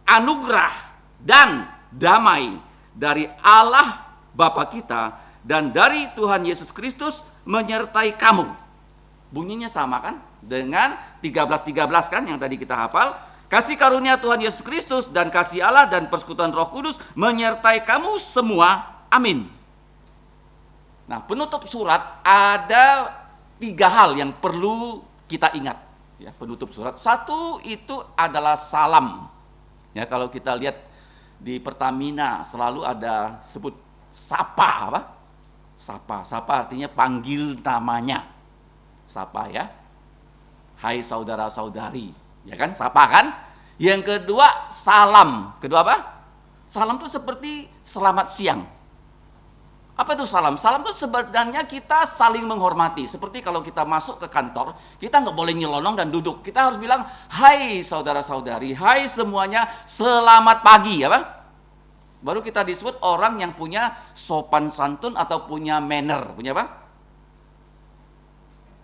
Anugerah dan damai dari Allah Bapa kita dan dari Tuhan Yesus Kristus menyertai kamu. Bunyinya sama kan? Dengan 13:13 kan yang tadi kita hafal. Kasih karunia Tuhan Yesus Kristus dan kasih Allah dan persekutuan Roh Kudus menyertai kamu semua. Amin. Nah, penutup surat ada 3 hal yang perlu kita ingat. Ya, penutup surat. 1 itu adalah salam. Ya, kalau kita lihat di Pertamina selalu ada sebut sapa apa? Sapa artinya panggil namanya. Sapa ya. Hai saudara-saudari, ya kan? Sapa kan? Yang kedua salam. Kedua apa? Salam itu seperti selamat siang. Apa itu salam? Salam itu sebenarnya kita saling menghormati. Seperti kalau kita masuk ke kantor, kita nggak boleh nyelonong dan duduk. Kita harus bilang, hai saudara-saudari, hai semuanya, selamat pagi, apa? Baru kita disebut orang yang punya sopan santun atau punya manner. Punya apa?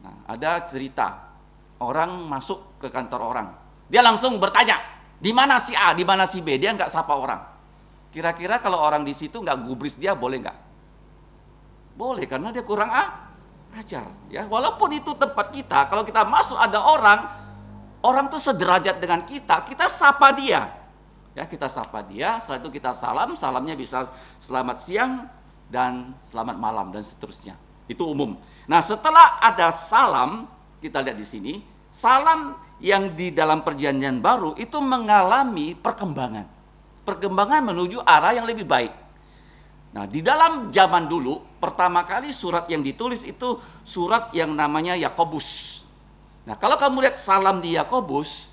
Nah, ada cerita. Orang masuk ke kantor orang. Dia langsung bertanya, di mana si A, di mana si B? Dia nggak sapa orang. Kira-kira kalau orang di situ nggak gubris dia, boleh nggak? Boleh, karena dia kurang ajar. Ya, walaupun itu tempat kita, kalau kita masuk ada orang tuh sederajat dengan kita sapa dia. Ya, kita sapa dia, setelah itu kita salamnya bisa selamat siang dan selamat malam dan seterusnya. Itu umum. Nah, setelah ada salam, kita lihat di sini, salam yang di dalam Perjanjian Baru itu mengalami perkembangan. Perkembangan menuju arah yang lebih baik. Nah, di dalam zaman dulu, pertama kali surat yang ditulis itu surat yang namanya Yakobus. Nah, kalau kamu lihat salam di Yakobus,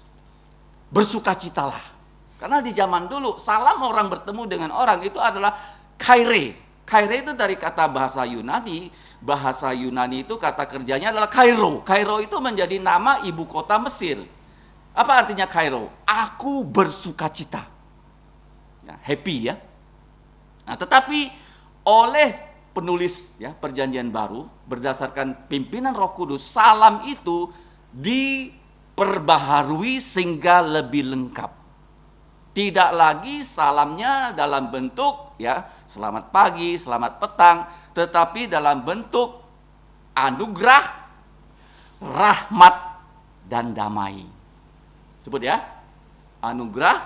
bersukacitalah. Karena di zaman dulu, salam orang bertemu dengan orang itu adalah kaire. Kaire itu dari kata bahasa Yunani. Bahasa Yunani itu kata kerjanya adalah Kairo. Kairo itu menjadi nama ibu kota Mesir. Apa artinya Kairo? Aku bersukacita. Ya, happy ya. Nah, tetapi oleh penulis ya Perjanjian Baru berdasarkan pimpinan Roh Kudus, salam itu diperbaharui sehingga lebih lengkap. Tidak lagi salamnya dalam bentuk ya selamat pagi, selamat petang, tetapi dalam bentuk anugerah, rahmat dan damai. Sebut ya. Anugerah,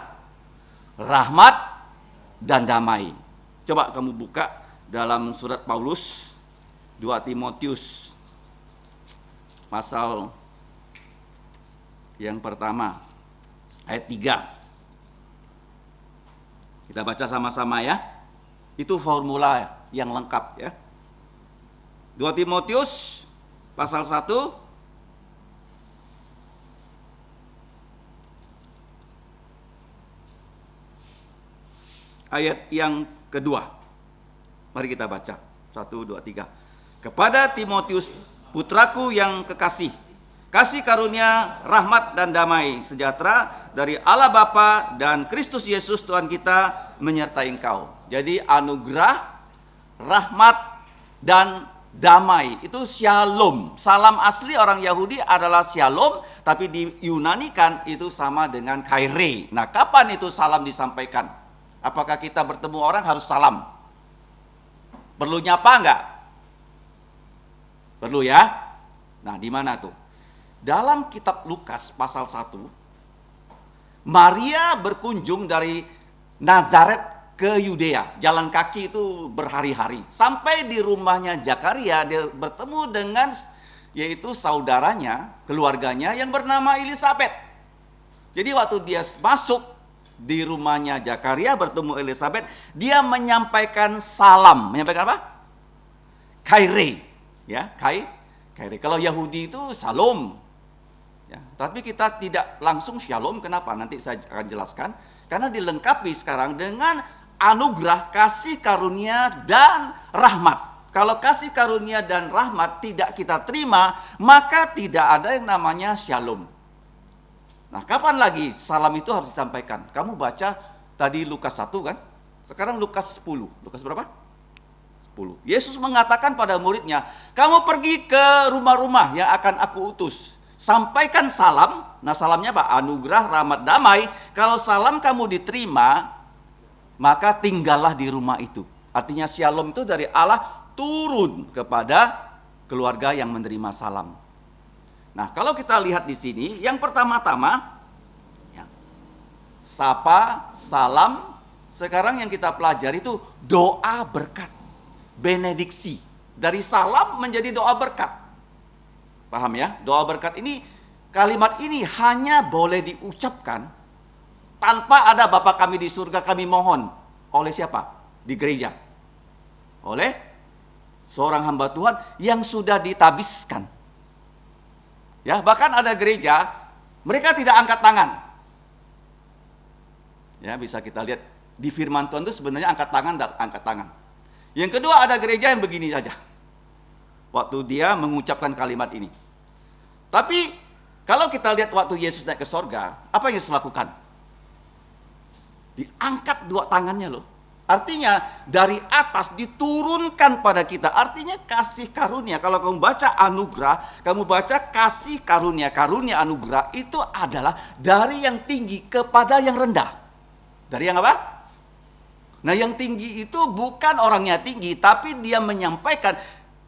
rahmat dan damai. Coba kamu buka dalam surat Paulus 2 Timotius pasal yang pertama, ayat 3. Kita baca sama-sama ya. Itu formula yang lengkap ya. 2 Timotius pasal 1 ayat yang kedua. Mari kita baca. 1, 2, 3. Kepada Timotius, putraku yang kekasih, kasih karunia, rahmat dan damai sejahtera dari Allah Bapa dan Kristus Yesus Tuhan kita menyertai engkau. Jadi anugerah, rahmat dan damai itu shalom. Salam asli orang Yahudi adalah shalom, tapi di Yunani-kan itu sama dengan kaire. Nah, kapan itu salam disampaikan? Apakah kita bertemu orang harus salam? Perlu nyapa enggak? Perlu ya? Nah, di mana tuh? Dalam kitab Lukas pasal 1, Maria berkunjung dari Nazaret ke Yudea. Jalan kaki itu berhari-hari. Sampai di rumahnya Zakaria, dia bertemu dengan yaitu saudaranya, keluarganya yang bernama Elisabet. Jadi waktu dia masuk di rumahnya Zakaria bertemu Elisabet, dia menyampaikan salam. Menyampaikan apa? Kaire. Ya, kaire. Kalau Yahudi itu salam. Ya, tapi kita tidak langsung shalom. Kenapa? Nanti saya akan jelaskan. Karena dilengkapi sekarang dengan anugerah, kasih karunia dan rahmat. Kalau kasih karunia dan rahmat tidak kita terima, maka tidak ada yang namanya shalom. Nah, kapan lagi salam itu harus disampaikan? Kamu baca tadi Lukas 1 kan? Sekarang Lukas 10. Lukas berapa? 10. Yesus mengatakan pada muridnya, kamu pergi ke rumah-rumah yang akan aku utus. Sampaikan salam. Nah, salamnya apa? Anugerah, rahmat, damai. Kalau salam kamu diterima, maka tinggallah di rumah itu. Artinya shalom itu dari Allah turun kepada keluarga yang menerima salam. Nah, kalau kita lihat di sini, yang pertama-tama, ya, sapa, salam. Sekarang yang kita pelajari itu doa berkat, benediksi. Dari salam menjadi doa berkat. Paham ya? Doa berkat ini, kalimat ini hanya boleh diucapkan tanpa ada Bapa kami di surga kami mohon. Oleh siapa? Di gereja. Oleh seorang hamba Tuhan yang sudah ditabiskan. Ya, bahkan ada gereja mereka tidak angkat tangan. Ya, bisa kita lihat di firman Tuhan itu sebenarnya angkat tangan dan angkat tangan. Yang kedua ada gereja yang begini saja. Waktu dia mengucapkan kalimat ini. Tapi kalau kita lihat waktu Yesus naik ke sorga, apa yang Yesus lakukan? Diangkat dua tangannya loh. Artinya dari atas diturunkan pada kita. Artinya kasih karunia. Kalau kamu baca anugerah, kamu baca kasih karunia, karunia anugerah itu adalah dari yang tinggi kepada yang rendah. Dari yang apa? Nah, yang tinggi itu bukan orangnya tinggi, tapi dia menyampaikan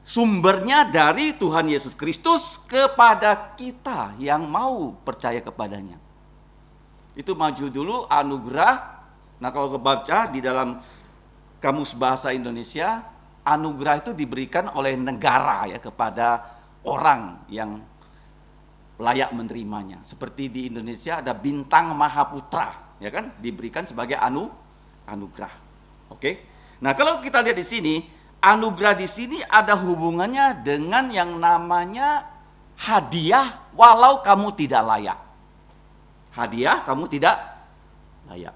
sumbernya dari Tuhan Yesus Kristus kepada kita yang mau percaya kepadanya. Itu maju dulu anugerah. Nah, kalau kebaca di dalam Kamus Bahasa Indonesia, anugerah itu diberikan oleh negara ya kepada orang yang layak menerimanya. Seperti di Indonesia ada Bintang Mahaputra, ya kan? Diberikan sebagai anugerah. Oke. Nah, kalau kita lihat di sini, anugerah di sini ada hubungannya dengan yang namanya hadiah walau kamu tidak layak. Hadiah kamu tidak layak.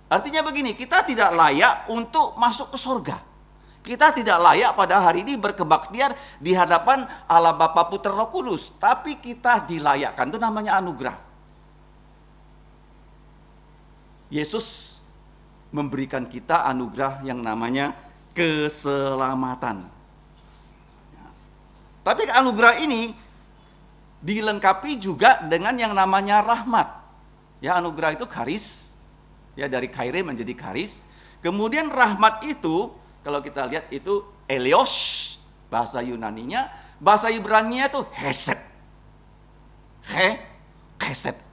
Artinya begini, kita tidak layak untuk masuk ke surga. Kita tidak layak pada hari ini berkebaktian di hadapan Allah Bapa Putra Roh Kudus. Tapi kita dilayakkan, itu namanya anugerah. Yesus memberikan kita anugerah yang namanya keselamatan. Tapi anugerah ini dilengkapi juga dengan yang namanya rahmat. Ya, anugerah itu karis. Ya, dari kaire menjadi karis. Kemudian rahmat itu, kalau kita lihat itu eleos, bahasa Yunaninya, bahasa Ibraninya itu hesed.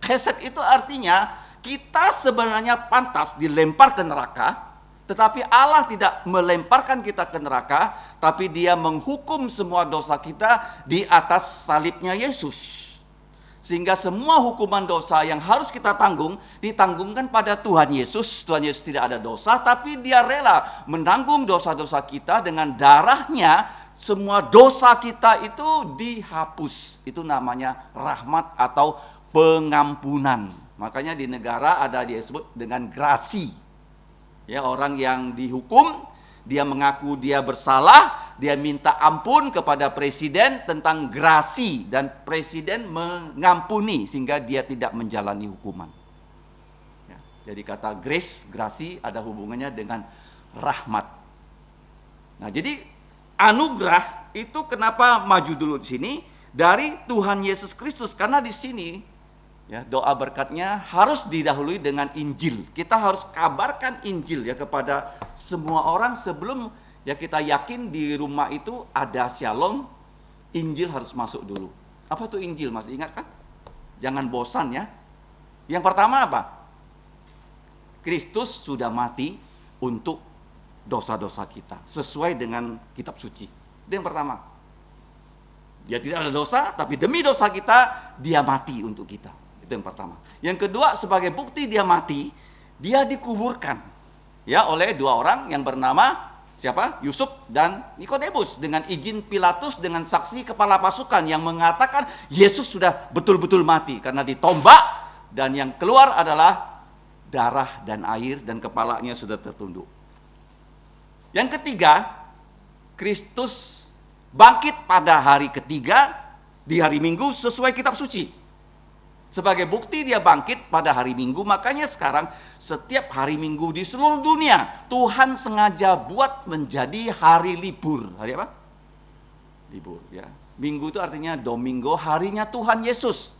Hesed itu artinya kita sebenarnya pantas dilempar ke neraka, Tetapi Allah tidak melemparkan kita ke neraka, tapi Dia menghukum semua dosa kita di atas salibnya Yesus. Sehingga semua hukuman dosa yang harus kita tanggung, ditanggungkan pada Tuhan Yesus. Tuhan Yesus tidak ada dosa, tapi Dia rela menanggung dosa-dosa kita dengan darahnya. Semua dosa kita itu dihapus. Itu namanya rahmat atau pengampunan. Makanya di negara ada disebut dengan grasi. Ya, orang yang dihukum, dia mengaku dia bersalah, dia minta ampun kepada presiden tentang grasi, dan presiden mengampuni sehingga dia tidak menjalani hukuman. Ya, jadi kata grace, grasi ada hubungannya dengan rahmat. Nah, jadi anugerah itu kenapa maju dulu di sini dari Tuhan Yesus Kristus, karena di sini ya, doa berkatnya harus didahului dengan Injil. Kita harus kabarkan Injil ya kepada semua orang sebelum ya kita yakin di rumah itu ada shalom. Injil harus masuk dulu. Apa tuh Injil? Masih ingat kan? Jangan bosan ya. Yang pertama apa? Kristus sudah mati untuk dosa-dosa kita sesuai dengan kitab suci. Itu yang pertama. Dia tidak ada dosa, tapi demi dosa kita dia mati untuk kita. Itu yang pertama. Yang kedua, sebagai bukti dia mati, dia dikuburkan ya oleh dua orang yang bernama siapa? Yusuf dan Nikodemus, dengan izin Pilatus dengan saksi kepala pasukan yang mengatakan Yesus sudah betul-betul mati karena ditombak, dan yang keluar adalah darah dan air dan kepalanya sudah tertunduk. Yang ketiga, Kristus bangkit pada hari ketiga di hari Minggu sesuai kitab suci. Sebagai bukti dia bangkit pada hari Minggu, makanya sekarang setiap hari Minggu di seluruh dunia Tuhan sengaja buat menjadi hari libur. Hari apa? Libur ya. Minggu itu artinya Domingo, harinya Tuhan Yesus.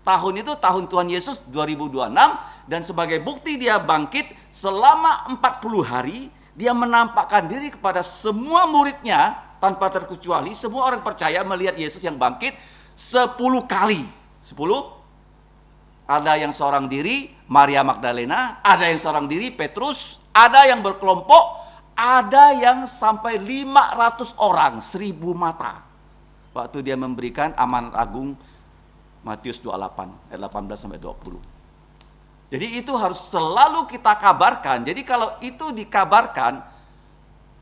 Tahun itu tahun Tuhan Yesus 2026, dan sebagai bukti dia bangkit selama 40 hari dia menampakkan diri kepada semua muridnya tanpa terkecuali. Semua orang percaya melihat Yesus yang bangkit 10 kali. 10. Ada yang seorang diri, Maria Magdalena, ada yang seorang diri, Petrus, ada yang berkelompok, ada yang sampai 500 orang, 1000 mata. Waktu dia memberikan amanat agung, Matius 28, ayat 18 sampai 20. Jadi itu harus selalu kita kabarkan. Jadi kalau itu dikabarkan,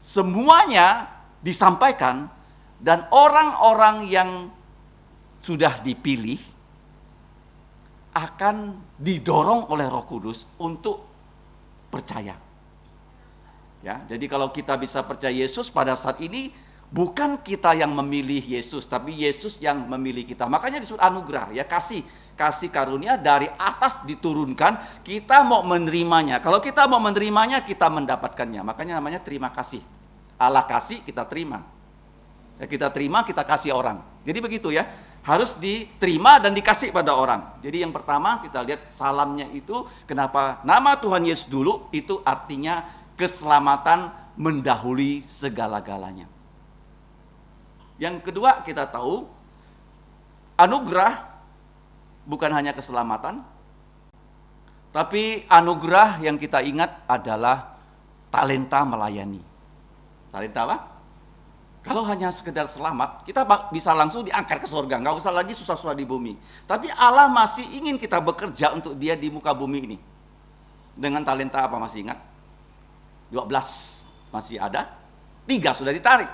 semuanya disampaikan, dan orang-orang yang sudah dipilih akan didorong oleh Roh Kudus untuk percaya. Ya, jadi kalau kita bisa percaya Yesus pada saat ini, bukan kita yang memilih Yesus, tapi Yesus yang memilih kita. Makanya disebut anugerah, ya, kasih karunia dari atas diturunkan, kita mau menerimanya. Kalau kita mau menerimanya, kita mendapatkannya. Makanya namanya terima kasih. Allah kasih, kita terima. Ya, kita terima, kita kasih orang. Jadi begitu ya. Harus diterima dan dikasih pada orang. Jadi yang pertama kita lihat salamnya itu, kenapa nama Tuhan Yesus dulu, itu artinya keselamatan mendahului segala-galanya. Yang kedua kita tahu, anugerah bukan hanya keselamatan, tapi anugerah yang kita ingat adalah talenta melayani. Talenta apa? Kalau hanya sekedar selamat, kita bisa langsung diangkat ke surga, nggak usah lagi susah-susah di bumi. Tapi Allah masih ingin kita bekerja untuk Dia di muka bumi ini. Dengan talenta apa masih ingat? 12 masih ada, 3 sudah ditarik.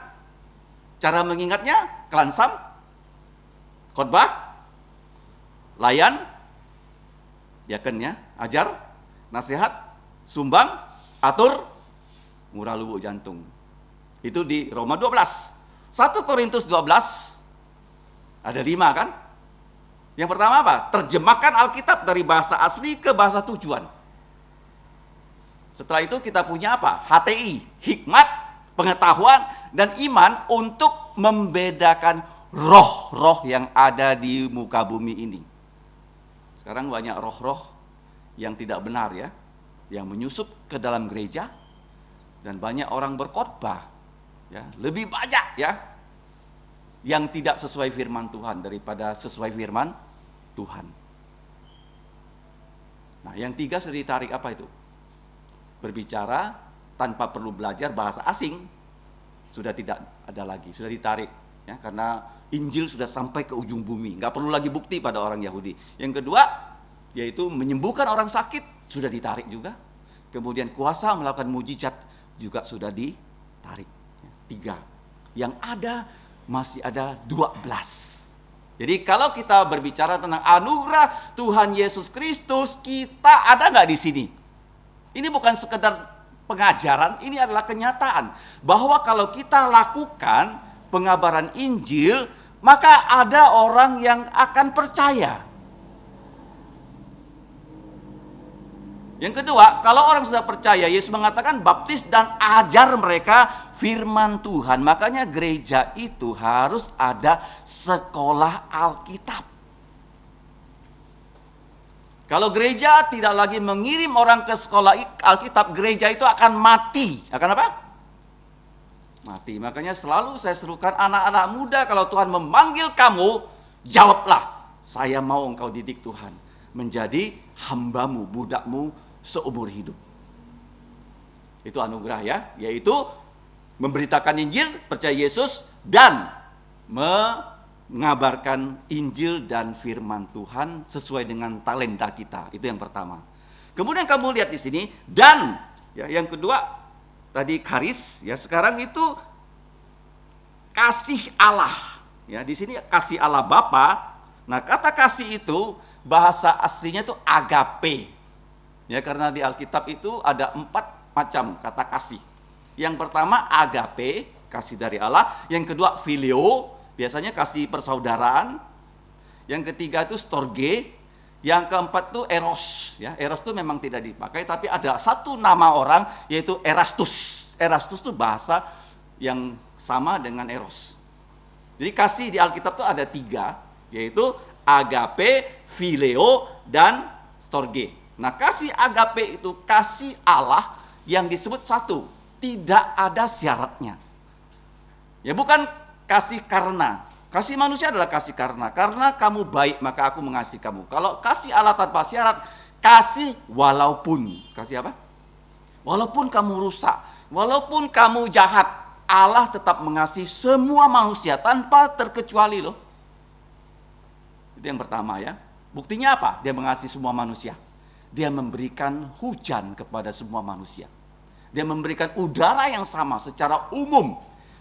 Cara mengingatnya, kelansam, khotbah, layan, diakennya, ajar, nasihat, sumbang, atur, murah lubuk jantung. Itu di Roma 12. 1 Korintus 12 ada 5 kan? Yang pertama apa? Terjemahkan Alkitab dari bahasa asli ke bahasa tujuan. Setelah itu kita punya apa? HTI, hikmat, pengetahuan, dan iman untuk membedakan roh-roh yang ada di muka bumi ini. Sekarang banyak roh-roh yang tidak benar ya, yang menyusup ke dalam gereja, dan banyak orang berkhotbah. Ya, lebih banyak ya yang tidak sesuai firman Tuhan daripada sesuai firman Tuhan. Nah, yang 3 sudah ditarik, apa itu? Berbicara, tanpa perlu belajar bahasa asing sudah tidak ada lagi, sudah ditarik ya, karena Injil sudah sampai ke ujung bumi, nggak perlu lagi bukti pada orang Yahudi. Yang kedua yaitu menyembuhkan orang sakit sudah ditarik juga. Kemudian kuasa melakukan mujizat juga sudah ditarik. 3. Yang ada masih ada 12. Jadi kalau kita berbicara tentang anugerah Tuhan Yesus Kristus, kita ada nggak di sini? Ini bukan sekedar pengajaran, ini adalah kenyataan bahwa kalau kita lakukan pengabaran Injil, maka ada orang yang akan percaya. Yang kedua, kalau orang sudah percaya, Yesus mengatakan baptis dan ajar mereka firman Tuhan. Makanya gereja itu harus ada sekolah Alkitab. Kalau gereja tidak lagi mengirim orang ke sekolah Alkitab, gereja itu akan mati. Akan apa? Mati. Makanya selalu saya serukan anak-anak muda, kalau Tuhan memanggil kamu, jawablah, saya mau engkau didik Tuhan menjadi hambamu, budakmu seumur hidup. Itu anugerah ya, yaitu memberitakan Injil, percaya Yesus, dan mengabarkan Injil dan firman Tuhan sesuai dengan talenta kita. Itu yang pertama. Kemudian kamu lihat di sini, dan ya, yang kedua tadi karis, ya sekarang itu kasih Allah. Ya, di sini kasih Allah Bapa. Nah, kata kasih itu bahasa aslinya itu agape. Ya, karena di Alkitab itu ada 4 macam kata kasih. Yang pertama agape, kasih dari Allah. Yang kedua phileo, biasanya kasih persaudaraan. Yang ketiga itu storge. Yang keempat itu eros. Ya, eros itu memang tidak dipakai, tapi ada satu nama orang yaitu Erastus. Erastus itu bahasa yang sama dengan eros. Jadi kasih di Alkitab itu ada 3, yaitu agape, phileo, dan storge. Nah, kasih agape itu kasih Allah yang disebut satu, tidak ada syaratnya. Ya, bukan kasih karena. Kasih manusia adalah kasih karena kamu baik maka aku mengasihi kamu. Kalau kasih Allah tanpa syarat, kasih walaupun. Kasih apa? Walaupun kamu rusak, walaupun kamu jahat, Allah tetap mengasihi semua manusia tanpa terkecuali loh. Itu yang pertama ya. Buktinya apa? Dia mengasihi semua manusia. Dia memberikan hujan kepada semua manusia. Dia memberikan udara yang sama secara umum.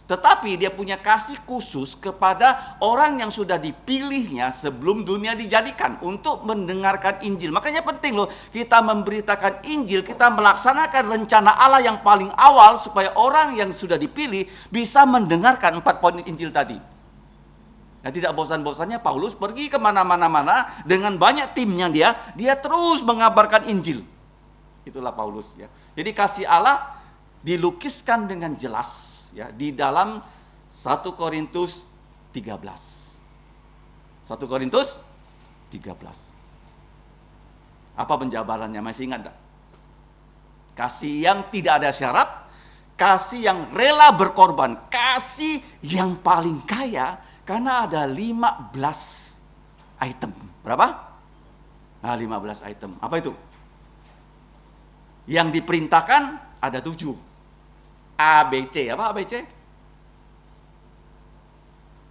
Tetapi dia punya kasih khusus kepada orang yang sudah dipilihnya sebelum dunia dijadikan untuk mendengarkan Injil. Makanya penting loh, kita memberitakan Injil, kita melaksanakan rencana Allah yang paling awal supaya orang yang sudah dipilih bisa mendengarkan 4 poin Injil tadi. Nah, tidak bosan-bosannya Paulus pergi kemana-mana dengan banyak timnya dia terus mengabarkan Injil. Itulah Paulus ya. Jadi kasih Allah dilukiskan dengan jelas ya di dalam 1 Korintus 13. 1 Korintus 13. Apa penjabarannya? Masih ingat tak? Kasih yang tidak ada syarat, kasih yang rela berkorban, kasih yang paling kaya. Karena ada 15 item. Berapa? Nah, 15 item. Apa itu? Yang diperintahkan ada 7. A, B, C. Apa A, B, C?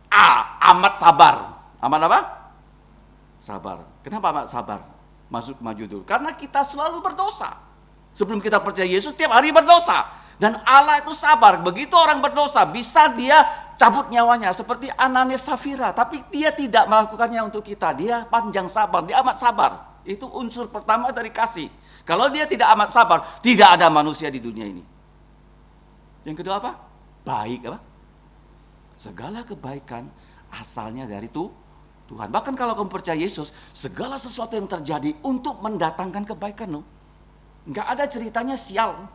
A, amat sabar. Amat apa? Sabar. Kenapa amat sabar? Maju dulu. Karena kita selalu berdosa. Sebelum kita percaya Yesus, tiap hari berdosa. Dan Allah itu sabar. Begitu orang berdosa, bisa dia cabut nyawanya. Seperti Ananias Safira. Tapi dia tidak melakukannya untuk kita. Dia panjang sabar, dia amat sabar. Itu unsur pertama dari kasih. Kalau dia tidak amat sabar, tidak ada manusia di dunia ini. Yang kedua apa? Baik apa? Segala kebaikan asalnya dari Tuhan. Bahkan kalau kamu percaya Yesus, segala sesuatu yang terjadi untuk mendatangkan kebaikan loh. Nggak ada ceritanya sial.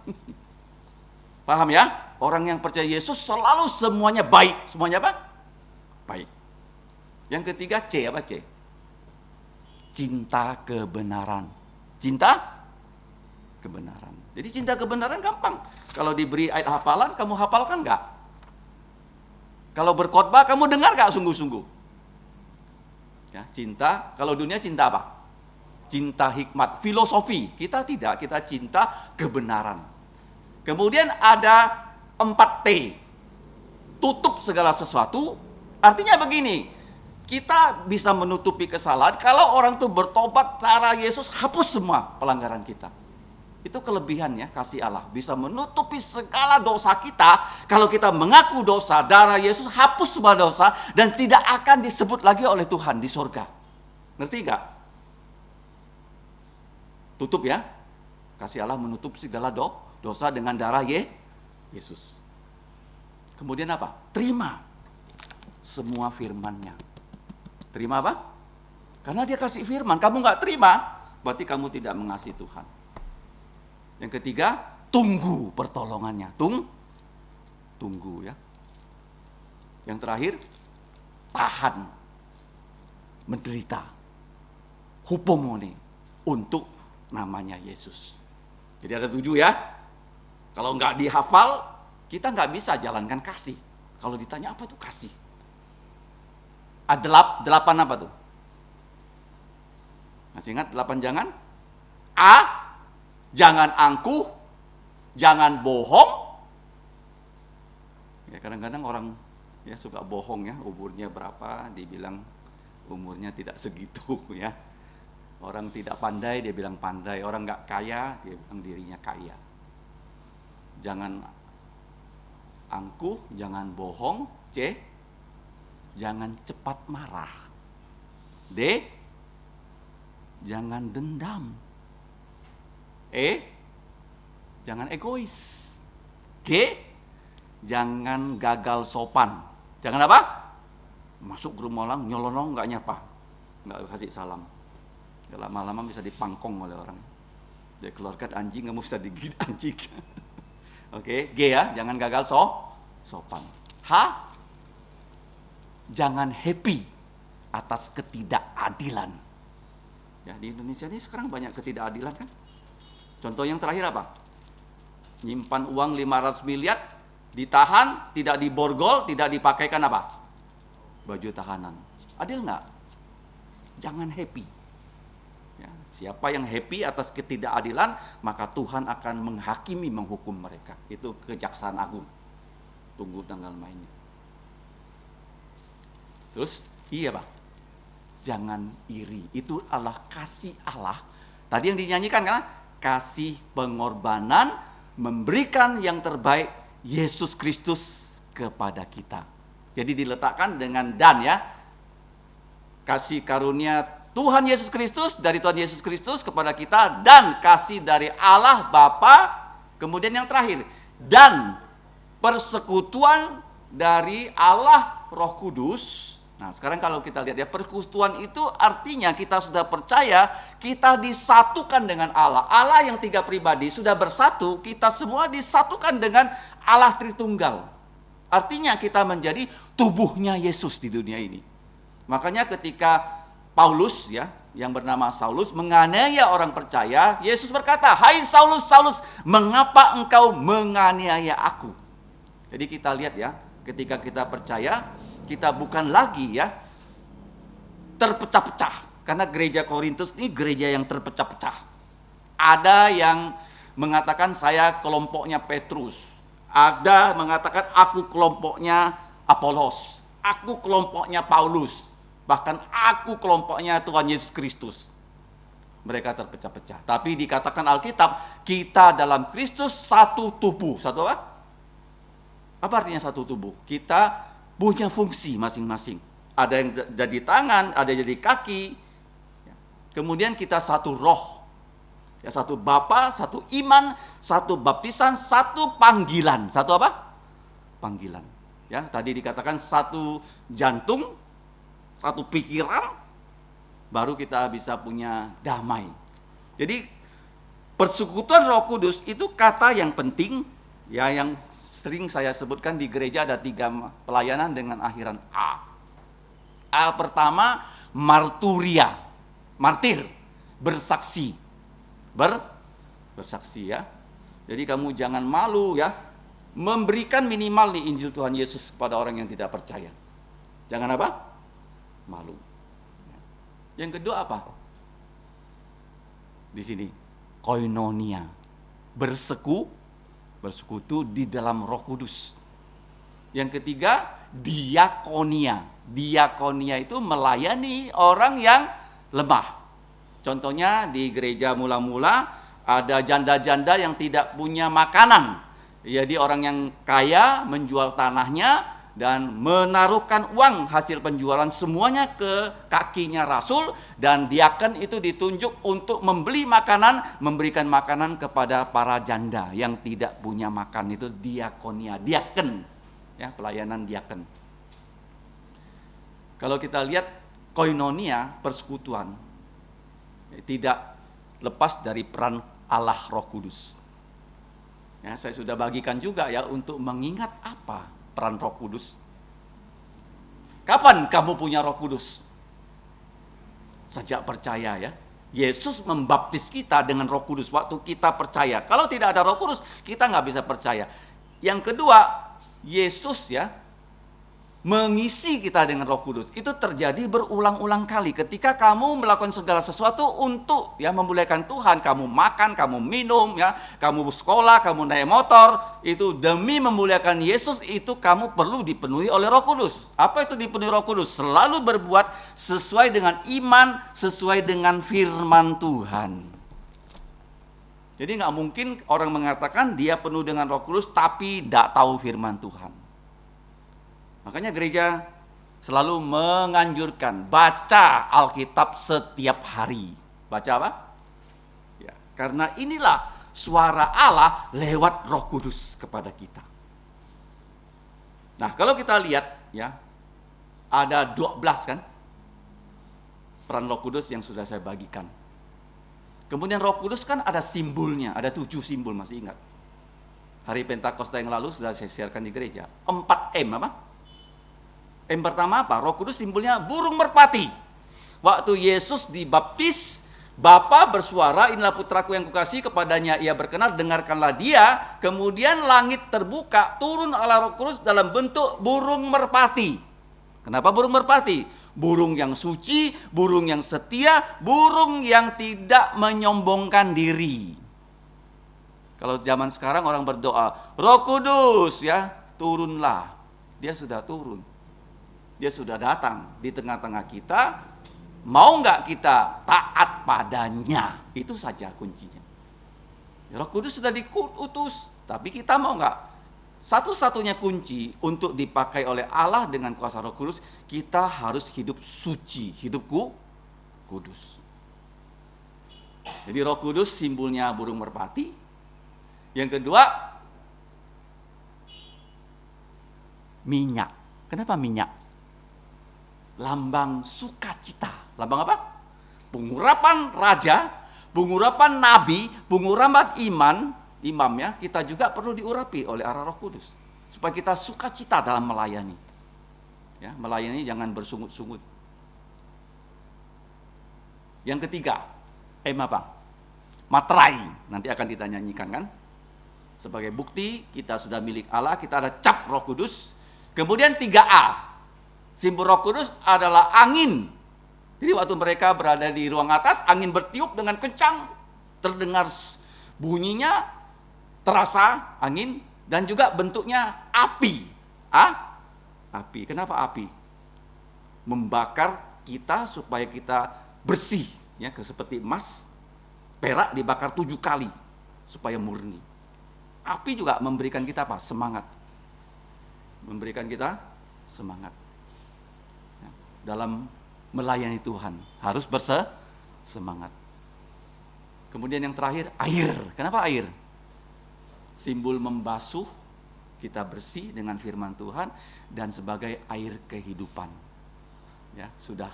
Paham ya? Orang yang percaya Yesus selalu semuanya baik. Semuanya apa? Baik. Yang ketiga C, apa C? Cinta kebenaran. Cinta kebenaran. Jadi cinta kebenaran gampang. Kalau diberi ayat hafalan, kamu hafalkan nggak? Kalau berkhotbah, kamu dengar nggak sungguh-sungguh? Ya, cinta. Kalau dunia cinta apa? Cinta hikmat, filosofi. Kita tidak, kita cinta kebenaran. Kemudian ada 4T. Tutup segala sesuatu. Artinya begini, kita bisa menutupi kesalahan kalau orang itu bertobat, cara Yesus hapus semua pelanggaran kita. Itu kelebihannya kasih Allah, bisa menutupi segala dosa kita. Kalau kita mengaku dosa, darah Yesus hapus semua dosa dan tidak akan disebut lagi oleh Tuhan di surga. Ngerti gak? Tutup ya. Kasih Allah menutup segala dosa dengan darah Yesus. Kemudian apa? Terima semua firman-Nya. Terima apa? Karena dia kasih firman, kamu nggak terima, berarti kamu tidak mengasihi Tuhan. Yang ketiga, tunggu pertolongannya. Tunggu ya. Yang terakhir, tahan, menderita, hupomone, untuk namanya Yesus. Jadi ada 7 ya. Kalau nggak dihafal, kita nggak bisa jalankan kasih. Kalau ditanya apa tuh kasih? Ada 8 apa tuh? Masih ingat 8 jangan? A, jangan angkuh, jangan bohong. Ya kadang-kadang orang ya suka bohong ya, umurnya berapa, dibilang umurnya tidak segitu ya. Orang tidak pandai, dia bilang pandai. Orang nggak kaya, dia bilang dirinya kaya. Jangan angkuh, jangan bohong. C, jangan cepat marah. D, jangan dendam. E, jangan egois. G, jangan gagal sopan. Jangan apa? Masuk ke rumah orang, nyolonong, nggak nyapa, nggak kasih salam. Lama-lama bisa dipangkong oleh orang. Dia keluarkan anjing, kamu bisa digigit anjing. Oke, G ya, jangan gagal sopan. H, jangan happy atas ketidakadilan. Ya, di Indonesia ini sekarang banyak ketidakadilan kan? Contoh yang terakhir apa? Nyimpan uang 500 miliar, ditahan, tidak diborgol, tidak dipakaikan apa? Baju tahanan. Adil nggak? Jangan happy. Ya, siapa yang happy atas ketidakadilan, maka Tuhan akan menghakimi, menghukum mereka. Itu Kejaksaan Agung. Tunggu tanggal mainnya. Terus, iya Pak, jangan iri. Itu adalah kasih Allah. Tadi yang dinyanyikan kan, kasih pengorbanan, memberikan yang terbaik Yesus Kristus kepada kita. Jadi diletakkan dengan dan ya. Kasih karunia Tuhan Yesus Kristus, dari Tuhan Yesus Kristus kepada kita, dan kasih dari Allah Bapa. Kemudian yang terakhir, dan persekutuan dari Allah Roh Kudus. Nah sekarang kalau kita lihat ya, persekutuan itu artinya kita sudah percaya, kita disatukan dengan Allah. Allah yang 3 pribadi sudah bersatu, kita semua disatukan dengan Allah Tritunggal. Artinya kita menjadi tubuhnya Yesus di dunia ini. Makanya ketika Paulus ya, yang bernama Saulus menganiaya orang percaya, Yesus berkata, "Hai Saulus, Saulus, mengapa engkau menganiaya aku?" Jadi kita lihat ya, ketika kita percaya, kita bukan lagi ya terpecah-pecah. Karena gereja Korintus ini gereja yang terpecah-pecah. Ada yang mengatakan saya kelompoknya Petrus. Ada mengatakan aku kelompoknya Apolos. Aku kelompoknya Paulus. Bahkan aku kelompoknya Tuhan Yesus Kristus. Mereka terpecah-pecah. Tapi dikatakan Alkitab, kita dalam Kristus satu tubuh. Satu apa? Apa artinya satu tubuh? Kita punya fungsi masing-masing. Ada yang jadi tangan, ada yang jadi kaki. Kemudian kita satu roh. Ya, satu Bapa, satu iman, satu baptisan, satu panggilan. Satu apa? Panggilan. Ya, tadi dikatakan satu jantung, satu pikiran, baru kita bisa punya damai. Jadi persekutuan Roh Kudus itu kata yang penting, ya, yang sering saya sebutkan di gereja ada 3 pelayanan dengan akhiran A. A pertama, marturia, martir, bersaksi. Bersaksi ya. Jadi kamu jangan malu ya, memberikan minimal nih Injil Tuhan Yesus kepada orang yang tidak percaya. Jangan apa? Malu. Yang kedua apa? Di sini koinonia, bersekutu di dalam Roh Kudus. Yang ketiga, diakonia. Diakonia itu melayani orang yang lemah. Contohnya di gereja mula-mula ada janda-janda yang tidak punya makanan. Jadi orang yang kaya menjual tanahnya dan menaruhkan uang hasil penjualan semuanya ke kakinya Rasul, dan diaken itu ditunjuk untuk membeli makanan, memberikan makanan kepada para janda yang tidak punya makan. Itu diakonia, diaken, ya, pelayanan diaken. Kalau kita lihat koinonia, persekutuan, tidak lepas dari peran Allah Roh Kudus. Ya, saya sudah bagikan juga ya untuk mengingat apa peran Roh Kudus. Kapan kamu punya Roh Kudus? Sejak percaya ya. Yesus membaptis kita dengan Roh Kudus waktu kita percaya. Kalau tidak ada Roh Kudus, kita nggak bisa percaya. Yang kedua, Yesus ya mengisi kita dengan Roh Kudus. Itu terjadi berulang-ulang kali. Ketika kamu melakukan segala sesuatu untuk ya memuliakan Tuhan, kamu makan, kamu minum, ya, kamu sekolah, kamu naik motor, itu demi memuliakan Yesus, itu kamu perlu dipenuhi oleh Roh Kudus. Apa itu dipenuhi Roh Kudus? Selalu berbuat sesuai dengan iman, sesuai dengan firman Tuhan. Jadi nggak mungkin orang mengatakan dia penuh dengan Roh Kudus tapi tidak tahu firman Tuhan. Makanya gereja selalu menganjurkan baca Alkitab setiap hari. Baca apa? Ya, karena inilah suara Allah lewat Roh Kudus kepada kita. Nah, kalau kita lihat ya, ada 12 kan peran Roh Kudus yang sudah saya bagikan. Kemudian Roh Kudus kan ada simbolnya, ada 7 simbol, masih ingat? Hari Pentakosta yang lalu sudah saya siarkan di gereja. 4M apa? M pertama apa? Roh Kudus simbolnya burung merpati. Waktu Yesus dibaptis, Bapa bersuara, inilah putraku yang kukasihi, kepadanya ia berkenan, dengarkanlah dia. Kemudian langit terbuka, turun Allah Roh Kudus dalam bentuk burung merpati. Kenapa burung merpati? Burung yang suci, burung yang setia, burung yang tidak menyombongkan diri. Kalau zaman sekarang orang berdoa, Roh Kudus ya, turunlah. Dia sudah turun. Dia sudah datang di tengah-tengah kita. Mau nggak kita taat padanya? Itu saja kuncinya. Roh Kudus sudah diutus, tapi kita mau nggak? Satu-satunya kunci untuk dipakai oleh Allah dengan kuasa Roh Kudus, kita harus hidup suci, hidupku kudus. Jadi Roh Kudus simbolnya burung merpati. Yang kedua, minyak. Kenapa minyak? Lambang sukacita. Lambang apa? Pengurapan raja, pengurapan nabi, pengurapan imam ya, kita juga perlu diurapi oleh arah Roh Kudus supaya kita sukacita dalam melayani. Ya, melayani jangan bersungut-sungut. Yang ketiga, apa? Materai. Nanti akan kita nyanyikan kan? Sebagai bukti kita sudah milik Allah, kita ada cap Roh Kudus. Kemudian 3A. Simbol Roh Kudus adalah angin. Jadi waktu mereka berada di ruang atas, angin bertiup dengan kencang, terdengar bunyinya, terasa angin, dan juga bentuknya api. Api. Kenapa api? Membakar kita supaya kita bersih, ya, seperti emas, perak dibakar 7 kali supaya murni. Api juga memberikan kita apa? Semangat. Memberikan kita semangat. Dalam melayani Tuhan harus bersemangat. Kemudian yang terakhir, air. Kenapa air? Simbol membasuh kita bersih dengan firman Tuhan dan sebagai air kehidupan. Ya, sudah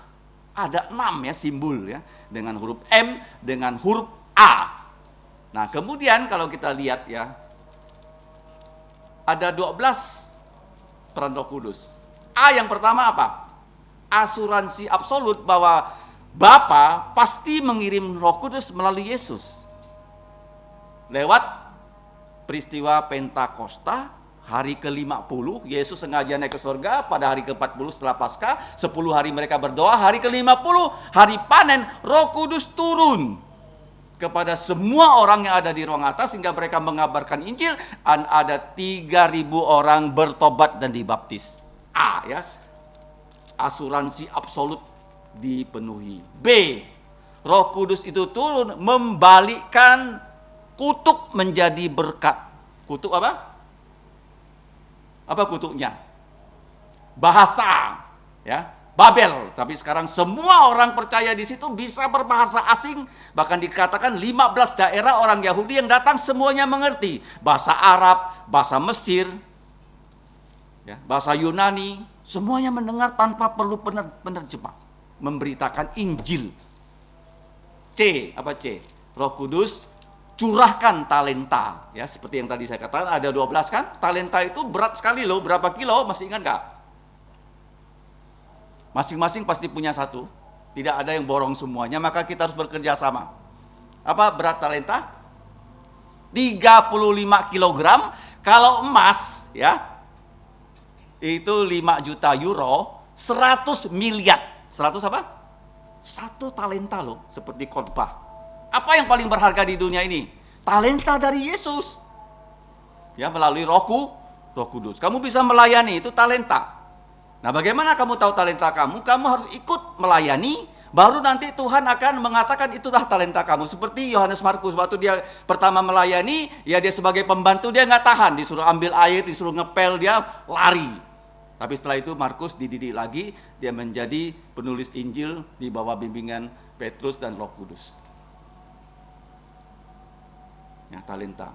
ada 6 ya simbol ya, dengan huruf M, dengan huruf A. Nah, kemudian kalau kita lihat ya, ada 12 peran Roh Kudus. A yang pertama apa? Asuransi absolut bahwa Bapa pasti mengirim Roh Kudus melalui Yesus. Lewat peristiwa Pentakosta, hari ke-50, Yesus sengaja naik ke surga pada hari ke-40 setelah Paskah, 10 hari mereka berdoa, hari ke-50, hari panen, Roh Kudus turun. kepada semua orang yang ada di ruang atas sehingga mereka mengabarkan Injil, dan ada 3.000 orang bertobat dan dibaptis. A, ya. Asuransi absolut dipenuhi. B, Roh Kudus itu turun membalikkan kutuk menjadi berkat. Kutuk apa? Apa kutuknya? Bahasa, ya. Babel, tapi sekarang semua orang percaya di situ bisa berbahasa asing, bahkan dikatakan 15 daerah orang Yahudi yang datang semuanya mengerti bahasa Arab, bahasa Mesir, ya, bahasa Yunani, semuanya mendengar tanpa perlu penerjemah, memberitakan Injil. C, apa C? Roh Kudus curahkan talenta, ya, seperti yang tadi saya katakan ada 12 kan? Talenta itu berat sekali loh, berapa kilo, masih ingat nggak? Masing-masing pasti punya satu. Tidak ada yang borong semuanya, maka kita harus bekerja sama. Apa berat talenta? 35 kilogram. Kalau emas, ya, itu 5 juta euro, 100 miliar. 100 apa? 1 talenta loh, seperti khotbah. Apa yang paling berharga di dunia ini? Talenta dari Yesus. Ya, melalui Roh Kudus. Kamu bisa melayani, itu talenta. Nah, bagaimana kamu tahu talenta kamu? Kamu harus ikut melayani, baru nanti Tuhan akan mengatakan itulah talenta kamu. Seperti Yohanes Markus, waktu dia pertama melayani, ya dia sebagai pembantu, dia nggak tahan, disuruh ambil air, disuruh ngepel, dia lari. Tapi setelah itu Markus dididik lagi, dia menjadi penulis Injil di bawah bimbingan Petrus dan Roh Kudus. Ya, talenta.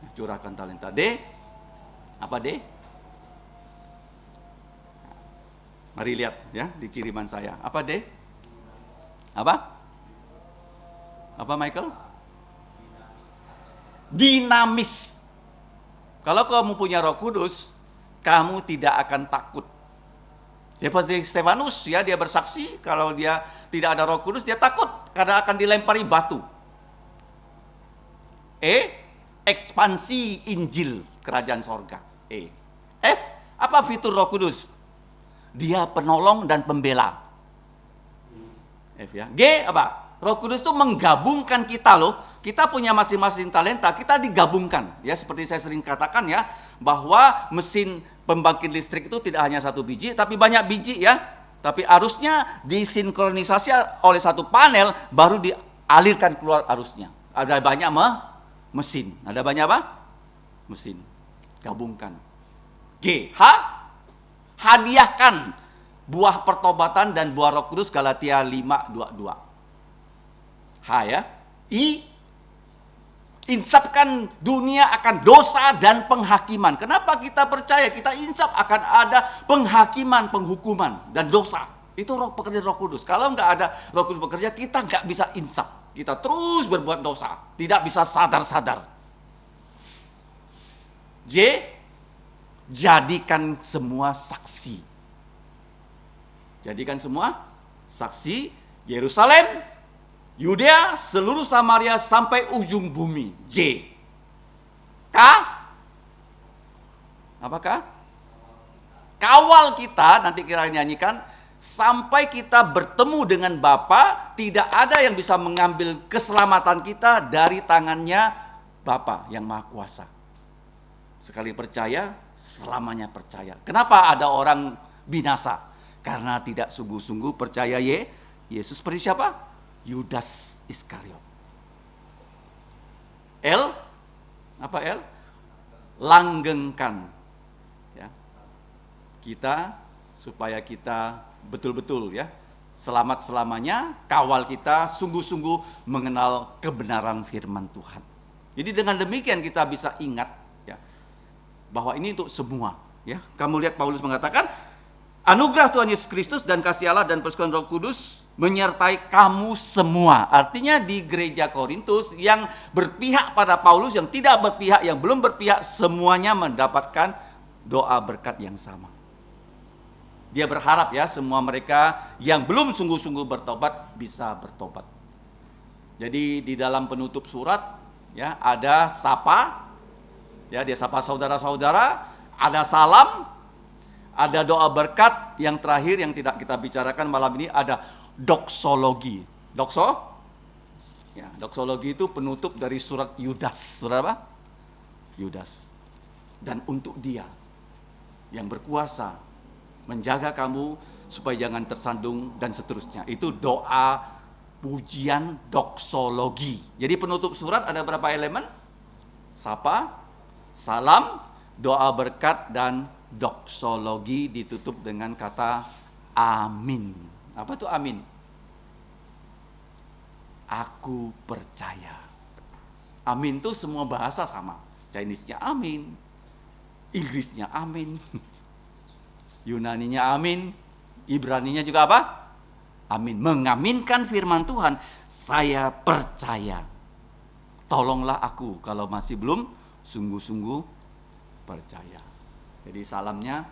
Ya, curahkan talenta. D, apa D? Mari lihat ya di kiriman saya. Apa D? Apa? Apa Michael? Dinamis. Kalau kamu punya Roh Kudus, kamu tidak akan takut. Seperti Stefanus, ya, dia bersaksi kalau dia tidak ada Roh Kudus, dia takut karena akan dilempari batu. E, ekspansi Injil kerajaan sorga. E. F, apa fitur Roh Kudus? Dia penolong dan pembela. F, ya. G, apa? Roh Kudus itu menggabungkan kita loh. Kita punya masing-masing talenta, kita digabungkan. Ya, seperti saya sering katakan ya, bahwa mesin pembangkit listrik itu tidak hanya 1 biji, tapi banyak biji ya. Tapi arusnya disinkronisasi oleh satu panel, baru dialirkan keluar arusnya. Ada banyak mesin. Ada banyak apa? Mesin. Gabungkan. G, H, hadiahkan buah pertobatan dan buah Roh Kudus, Galatia 5:22. H, ya. I, insapkan dunia akan dosa dan penghakiman. Kenapa kita percaya? Kita insap akan ada penghakiman, penghukuman dan dosa. Itu pekerjaan Roh Kudus. Kalau nggak ada Roh Kudus bekerja, kita nggak bisa insap. Kita terus berbuat dosa, tidak bisa sadar-sadar. J, jadikan semua saksi. Jadikan semua saksi Yerusalem, Yudea, seluruh Samaria sampai ujung bumi. J. K. Apakah? Kawal kita, nanti kita nyanyikan, sampai kita bertemu dengan Bapa, tidak ada yang bisa mengambil keselamatan kita dari tangannya Bapa yang Maha Kuasa. Sekali percaya, selamanya percaya. Kenapa ada orang binasa? Karena tidak sungguh-sungguh percaya Yesus. Seperti siapa? Yudas Iskariot. L, apa L? Langgengkan. Ya. Kita, supaya kita betul-betul ya selamat selamanya, kawal kita sungguh-sungguh mengenal kebenaran firman Tuhan. Jadi dengan demikian kita bisa ingat ya bahwa ini untuk semua. Ya, kamu lihat Paulus mengatakan, anugerah Tuhan Yesus Kristus dan kasih Allah dan persekutuan Roh Kudus menyertai kamu semua. Artinya di gereja Korintus yang berpihak pada Paulus, yang tidak berpihak, yang belum berpihak, semuanya mendapatkan doa berkat yang sama. Dia berharap ya semua mereka yang belum sungguh-sungguh bertobat bisa bertobat. Jadi di dalam penutup surat ya ada sapa, ya dia sapa saudara-saudara, ada salam, ada doa berkat, yang terakhir yang tidak kita bicarakan malam ini ada doksologi. Ya, doksologi itu penutup dari surat Yudas. Surat apa? Yudas. Dan untuk Dia yang berkuasa menjaga kamu supaya jangan tersandung dan seterusnya. Itu doa pujian doksologi. Jadi penutup surat ada berapa elemen? Sapa, salam, doa berkat, dan doksologi ditutup dengan kata amin. Apa itu amin? Aku percaya. Amin itu semua bahasa sama. Chinese-nya amin, Inggrisnya amin, Yunaninya amin, Ibraninya juga apa? Amin. Mengaminkan firman Tuhan. Saya percaya. Tolonglah aku kalau masih belum sungguh-sungguh percaya. Jadi salamnya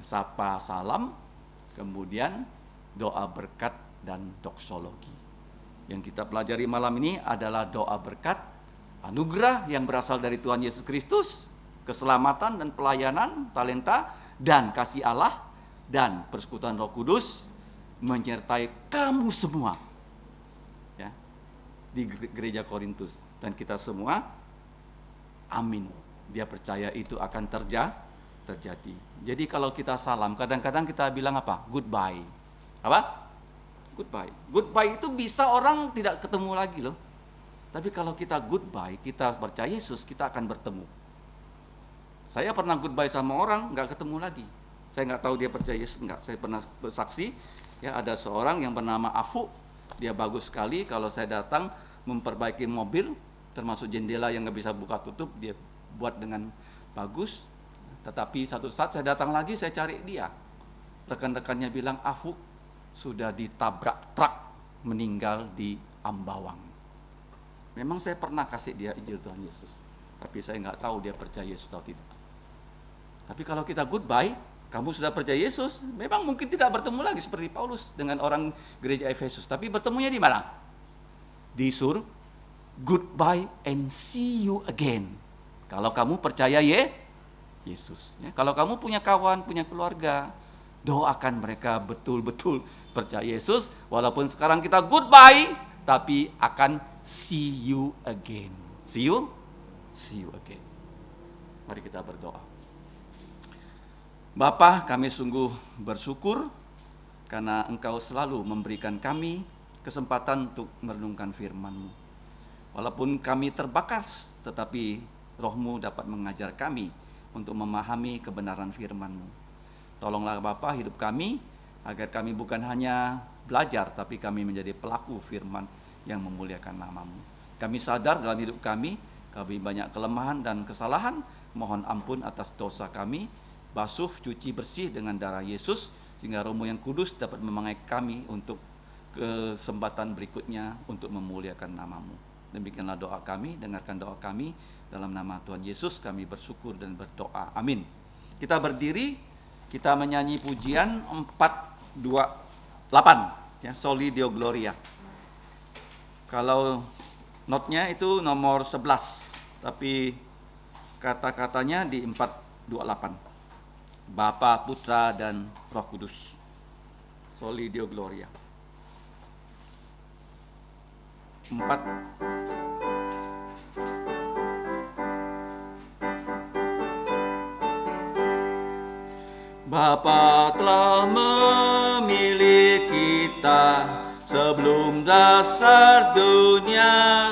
sapa salam, kemudian doa berkat dan doksologi. Yang kita pelajari malam ini adalah doa berkat, anugerah yang berasal dari Tuhan Yesus Kristus, keselamatan dan pelayanan, talenta, dan kasih Allah, dan persekutuan Roh Kudus menyertai kamu semua, ya, di gereja Korintus. Dan kita semua, amin. Dia percaya itu akan terjadi. Jadi kalau kita salam, kadang-kadang kita bilang apa? Goodbye. Apa? Goodbye. Goodbye itu bisa orang tidak ketemu lagi loh. Tapi kalau kita goodbye, kita percaya Yesus, kita akan bertemu. Saya pernah goodbye sama orang, nggak ketemu lagi. Saya nggak tahu dia percaya Yesus nggak. Saya pernah bersaksi, ya ada seorang yang bernama Afu. Dia bagus sekali. Kalau saya datang memperbaiki mobil, termasuk jendela yang nggak bisa buka tutup, dia buat dengan bagus. Tetapi satu saat saya datang lagi, saya cari dia. Rekan-rekannya bilang, Afu sudah ditabrak truk, meninggal di Ambawang. Memang saya pernah kasih dia Injil Tuhan Yesus, tapi saya nggak tahu dia percaya Yesus atau tidak. Tapi kalau kita goodbye, kamu sudah percaya Yesus, memang mungkin tidak bertemu lagi seperti Paulus dengan orang gereja Efesus. Tapi bertemunya di mana? Di surga. Goodbye and see you again. Kalau kamu percaya Yesus. Ya, kalau kamu punya kawan, punya keluarga, doakan mereka betul-betul percaya Yesus. Walaupun sekarang kita goodbye, tapi akan see you again. See you again. Mari kita berdoa. Bapa, kami sungguh bersyukur karena Engkau selalu memberikan kami kesempatan untuk merenungkan firman-Mu. Walaupun kami terbakas, tetapi Roh-Mu dapat mengajar kami untuk memahami kebenaran firman-Mu. Tolonglah Bapa hidup kami, agar kami bukan hanya belajar, tapi kami menjadi pelaku firman yang memuliakan nama-Mu. Kami sadar dalam hidup kami banyak kelemahan dan kesalahan. Mohon ampun atas dosa kami. Basuh, cuci bersih dengan darah Yesus, sehingga Roh-Mu yang kudus dapat memakai kami untuk kesempatan berikutnya untuk memuliakan nama-Mu. Demikianlah doa kami, dengarkan doa kami. Dalam nama Tuhan Yesus kami bersyukur dan berdoa. Amin. Kita berdiri, kita menyanyi pujian 428, ya, Soli Deo Gloria. Kalau notnya itu nomor 11, tapi kata-katanya di 428. Bapa, Putra, dan Roh Kudus. Soli Deo Gloria. 4. Bapa telah memilih kita sebelum dasar dunia,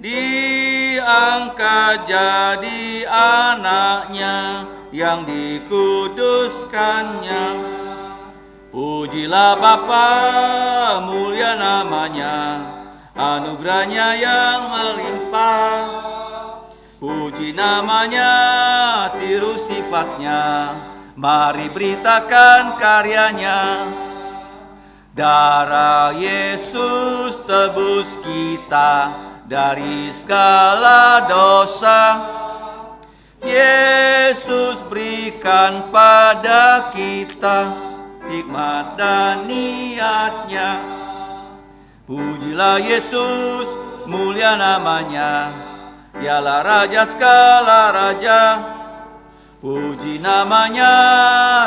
diangkat jadi anaknya yang dikuduskannya. Pujilah Bapa, mulia namanya, anugerahnya yang melimpah. Puji namanya, tiru sifatnya, mari beritakan karyanya. Darah Yesus tebus kita dari segala dosa. Yesus berikan pada kita hikmat dan niatnya. Pujilah Yesus, mulia namanya, Dialah Raja segala raja. Puji namanya,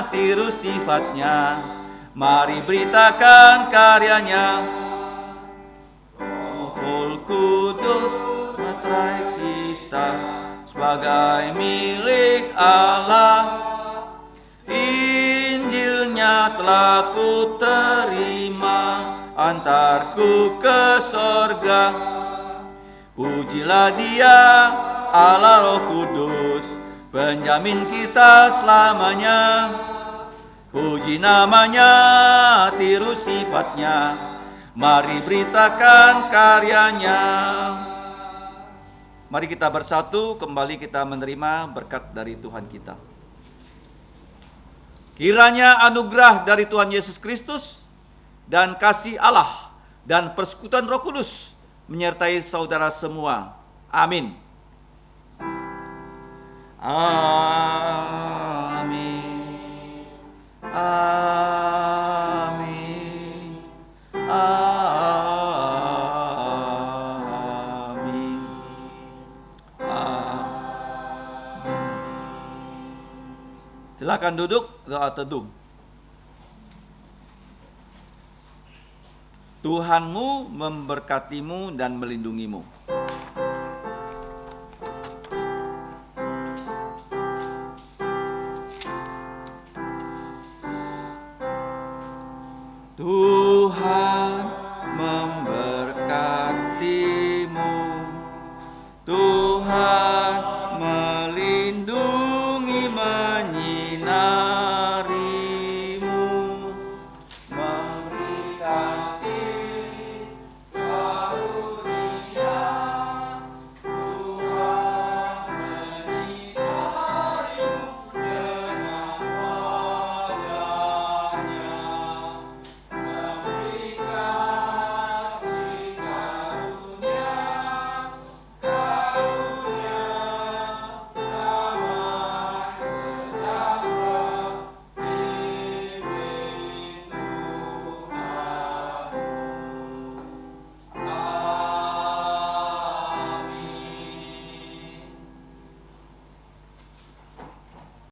tiru sifatnya, mari beritakan karyanya. materai kita sebagai milik Allah. Injilnya telah ku terima, antarku ke sorga. Pujilah Dia, Allah Roh Kudus, penjamin kita selamanya. Puji namanya, tiru sifatnya, mari beritakan karyanya. Mari kita bersatu, kembali kita menerima berkat dari Tuhan kita. Kiranya anugerah dari Tuhan Yesus Kristus dan kasih Allah dan persekutuan Roh Kudus menyertai saudara semua. Amin. Amin. Amin. Amin. Amin. Silakan duduk, doa teduh. Tuhanmu memberkatimu dan melindungimu. Tuhan memberkatimu. Tuhan melindungi, menyinari.